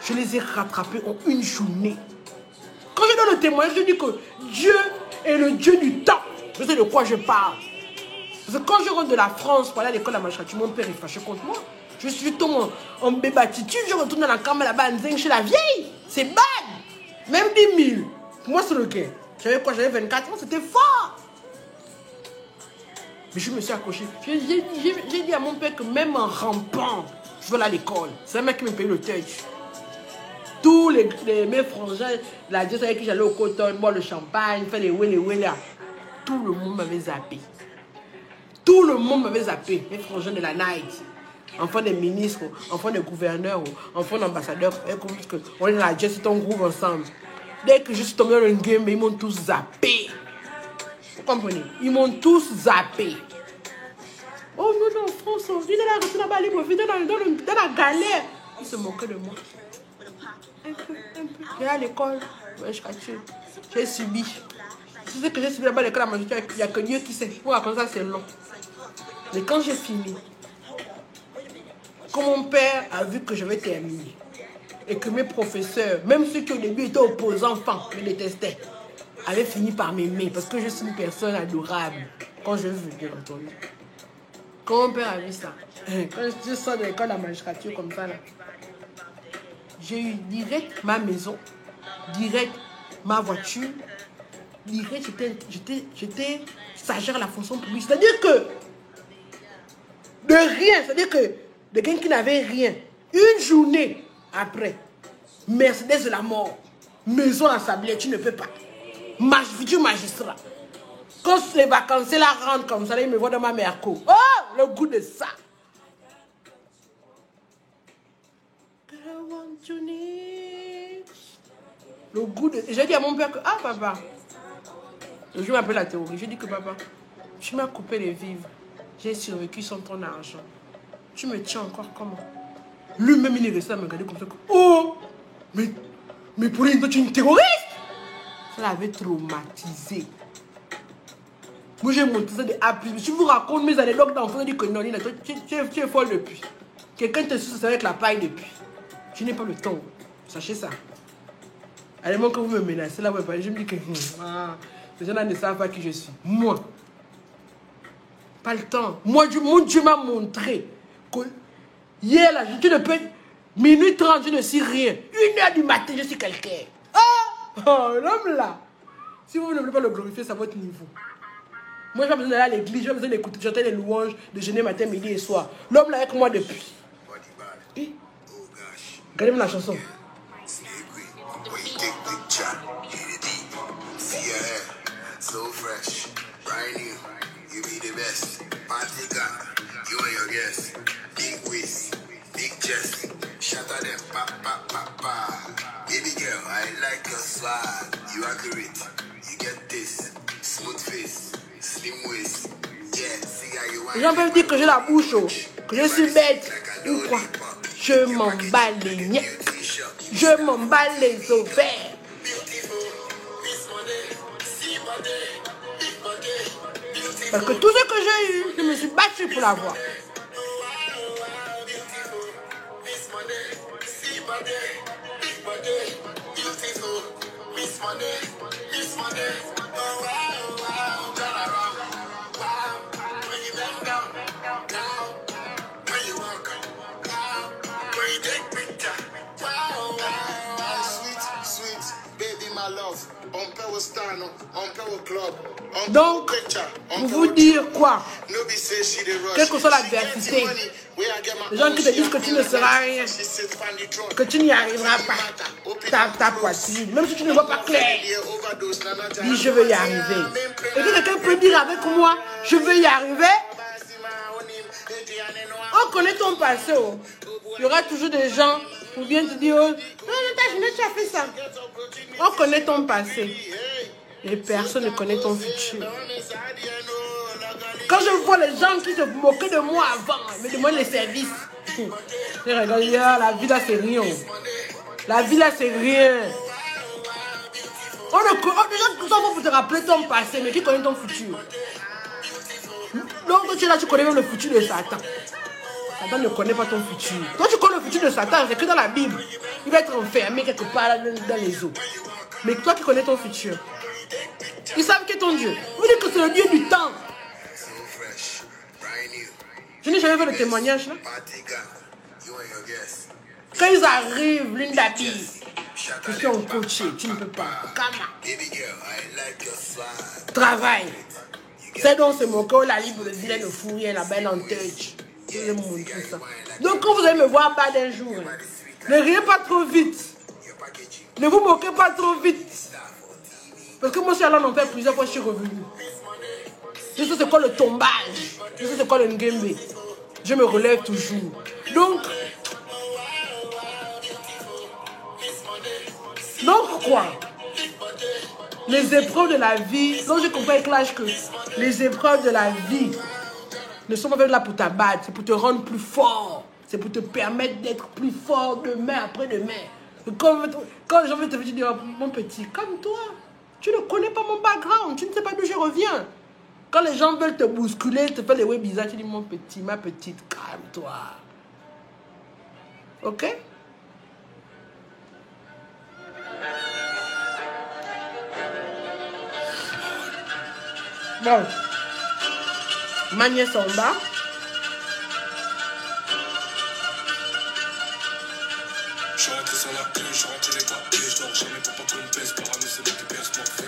Je les ai rattrapés en une journée. Quand je donne le témoignage, je dis que Dieu est le Dieu du temps. Je sais de quoi je parle. Parce que quand je rentre de la France pour aller à l'école à Machatou, mon père est fâché contre moi. Je suis tombé en bébatitude, je retourne dans la campagne là-bas chez la vieille. C'est bad. Même 10 000. Pour moi, c'est le quai. J'avais quoi? J'avais 24 ans, c'était fort. Mais je me suis accroché. J'ai dit à mon père que même en rampant, je veux aller à l'école. C'est un mec qui me paye le touch. Tous mes frangins, la diète avec qui j'allais au coton, boire le champagne, faire les là. Tout le monde m'avait zappé. Tout le monde m'avait zappé. Mes frangins de la night. Enfants des ministres, enfants des gouverneurs, enfants d'ambassadeurs. On est dans la diète, c'est un groupe ensemble. Dès que je suis tombé dans le game, ils m'ont tous zappé. Vous comprenez? Ils m'ont tous zappé. Oh non, non, François, viens là-bas, dans la galère. Ils se moquaient de moi. Un peu. J'ai à l'école. Ouais, j'ai subi. Tu sais que j'ai subi là-bas à l'école à Machatou, il n'y a que Dieu qui sait. Pour raconter ça, c'est long. Mais quand j'ai fini, quand mon père a vu que je vais terminer, et que mes professeurs, même ceux qui au début étaient opposants, enfin, me détestaient, avaient fini par m'aimer parce que je suis une personne adorable. Quand je veux, bien entendu. Quand mon père a vu ça, quand je sors de l'école à Machatou comme ça, là, j'ai eu direct ma maison, direct ma voiture, direct j'étais stagiaire à la fonction publique. C'est-à-dire que de rien, c'est-à-dire que de quelqu'un qui n'avait rien, une journée après, Mercedes de la mort, maison à Sablé, tu ne peux pas. Futur magistrat. Quand les vacances là rentrent comme ça, là, ils me voient dans ma merco. Oh, le goût de ça. Le goût de... J'ai dit à mon père que, ah papa, le jour m'appelle la théorie, j'ai dit que papa, tu m'as coupé les vivres, j'ai survécu sans ton argent. Tu me tiens encore comment? Lui-même, il est resté à me regarder comme ça. Oh, mais Pauline, toi, tu es une terroriste? Ça l'avait traumatisé. Moi, j'ai monté ça de A+. Si je vous raconte mes anecdotes d'enfants, je dis que non, Nina, toi, tu es folle depuis. Quelqu'un te suce avec la paille depuis. Je n'ai pas le temps. Sachez ça. Allez, moi, quand vous me menacez, là, je me dis que les gens ne savent pas qui je suis. Moi. Pas le temps. Moi, mon Dieu m'a montré que hier, là, tu ne peux... Minuit 30, je ne suis rien. 1h du matin, je suis quelqu'un. Oh, l'homme là. Si vous ne voulez pas le glorifier, c'est à votre niveau. Moi, j'ai besoin d'aller à l'église, j'ai besoin d'écouter, chanter les louanges, de jeûner matin, midi et soir. L'homme là avec moi depuis. Regardez-moi la chanson. So fresh, brand new, you be the best. Party car, you and your guests. Big waist, big chest, shatter them, pa pa pa pa. Baby girl, I like your swag. You accurate, you get this. Smooth face, slim waist. Yeah, see how you want. Les gens peuvent dire que j'ai la bouche, que je suis bête ou quoi. Je m'en bats les miettes. Je m'en bats les ovaires. Parce que tout ce que j'ai eu, je me suis battu pour l'avoir. Donc, pour vous dire quoi, quelle que soit l'adversité, les gens qui te disent que tu ne seras rien, que tu n'y arriveras pas, ta poitrine, même si tu ne vois pas clair, dis je veux y arriver. Et que quelqu'un peut dire avec moi, je veux y arriver, on connaît ton passé. Il y aura toujours des gens pour bien te dire, oh, non, tu as fait ça. On connaît ton passé. Et personne ne connaît ton futur. Quand je vois les gens qui se moquaient de moi avant, me demandent les services. Je regarde, la vie là c'est rien. La vie là c'est rien. Déjà, tout ça pour te rappeler ton passé, mais qui connaît ton futur? Donc, toi, tu es là, tu connais même le futur de Satan. Satan ne connaît pas ton futur. Toi, tu connais le futur de Satan, c'est que dans la Bible. Il va être enfermé quelque part là, dans les eaux. Mais toi qui connais ton futur, ils savent qui est ton Dieu. Vous dites que c'est le Dieu du temps. Je n'ai jamais fait de témoignage là. Quand ils arrivent, l'une d'habille, je suis en coaché, tu ne peux pas. Kama. Travail. C'est donc ce mot que la libre de Dylan Fourier, la belle en touch. Je vais vous montrer ça. Donc quand vous allez me voir pas d'un jour, ne riez pas trop vite. Ne vous moquez pas trop vite. Parce que moi, je suis allé en enfer plusieurs fois, je suis revenu. Je sais c'est quoi le tombage. Je sais c'est quoi le ngembe. Je me relève toujours. Donc quoi? Les épreuves de la vie, donc je comprends avec l'âge que les épreuves de la vie ne sont pas là pour t'abattre, c'est pour te rendre plus fort. C'est pour te permettre d'être plus fort demain, après-demain. Quand j'ai envie de te dire, mon petit, calme-toi. Tu ne connais pas mon background, tu ne sais pas d'où je reviens. Quand les gens veulent te bousculer, te faire des ouais bizarres, tu dis, mon petit, ma petite, calme-toi. Ok? Bon. Ma nièce en bas. Je suis rentré sur la queue, je suis rentré les papiers, je dors jamais pour pas qu'on me pèse, par année c'est l'équipe bien smartphone.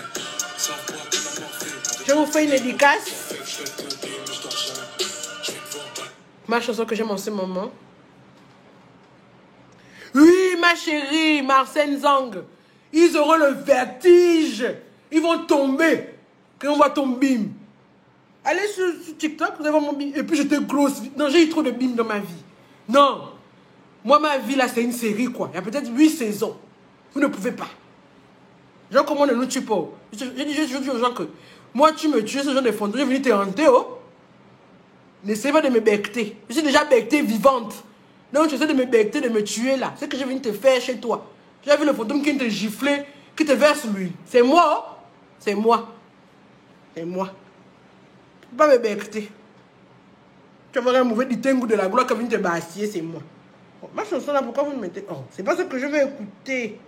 Je vous fais une dédicace. Ma chanson que j'aime en ce moment. Oui, ma chérie, Marcel Zang. Ils auront le vertige. Ils vont tomber. Quand on voit ton bim. Allez sur TikTok, vous allez voir mon bim. Et puis j'étais grosse. Non, j'ai eu trop de bim dans ma vie. Non. Moi, ma vie, là, c'est une série, quoi. Il y a peut-être 8 saisons. Vous ne pouvez pas. Genre, comment on ne nous tue pas. Je dis aux gens que moi, tu me tues, ce genre de fantômes, je vais venir te hanter, oh. N'essaie pas de me becter. Je suis déjà bectée vivante. Donc, tu essaies de me becter, de me tuer, là. C'est ce que je viens te faire chez toi. J'ai vu le fantôme qui te gifler, qui te verse l'huile. C'est moi, oh. C'est moi. C'est moi. Tu ne peux pas me becter. Tu vas avoir un mauvais distinguo de la gloire qui vient te bassier, c'est moi. Oh, ma chanson là, pourquoi vous me mettez... Oh, c'est pas ce que je vais écouter.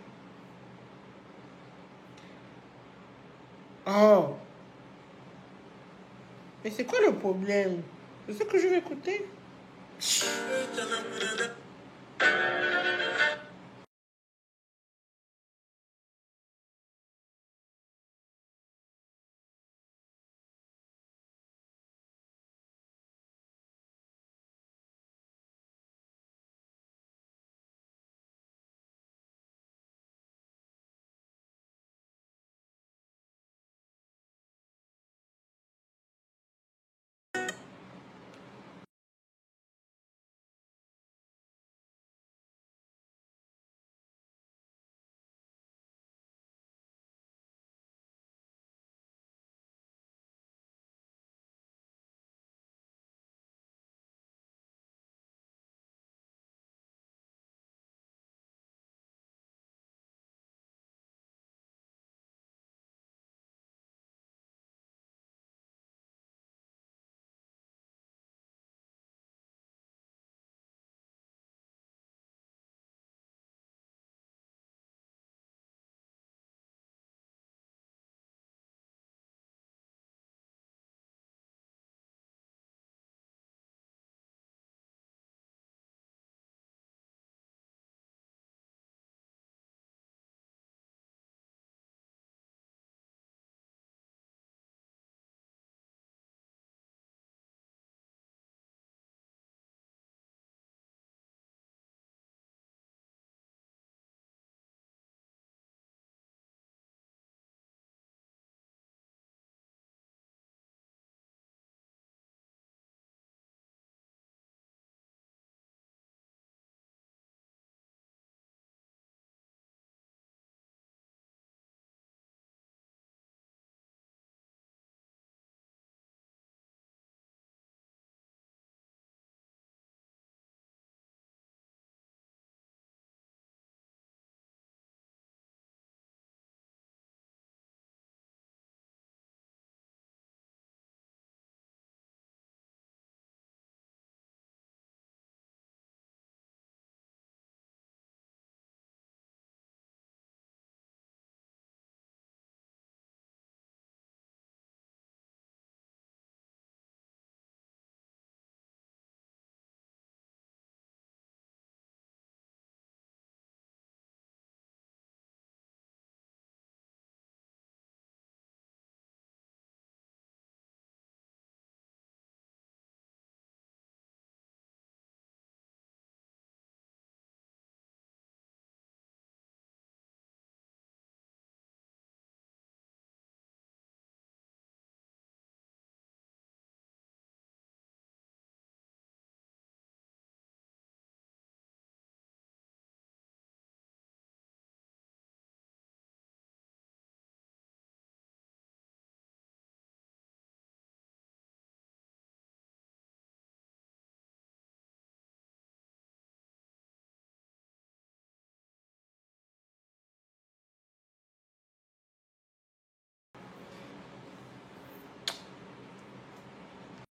Oh. Mais c'est quoi le problème? C'est ce que je vais écouter.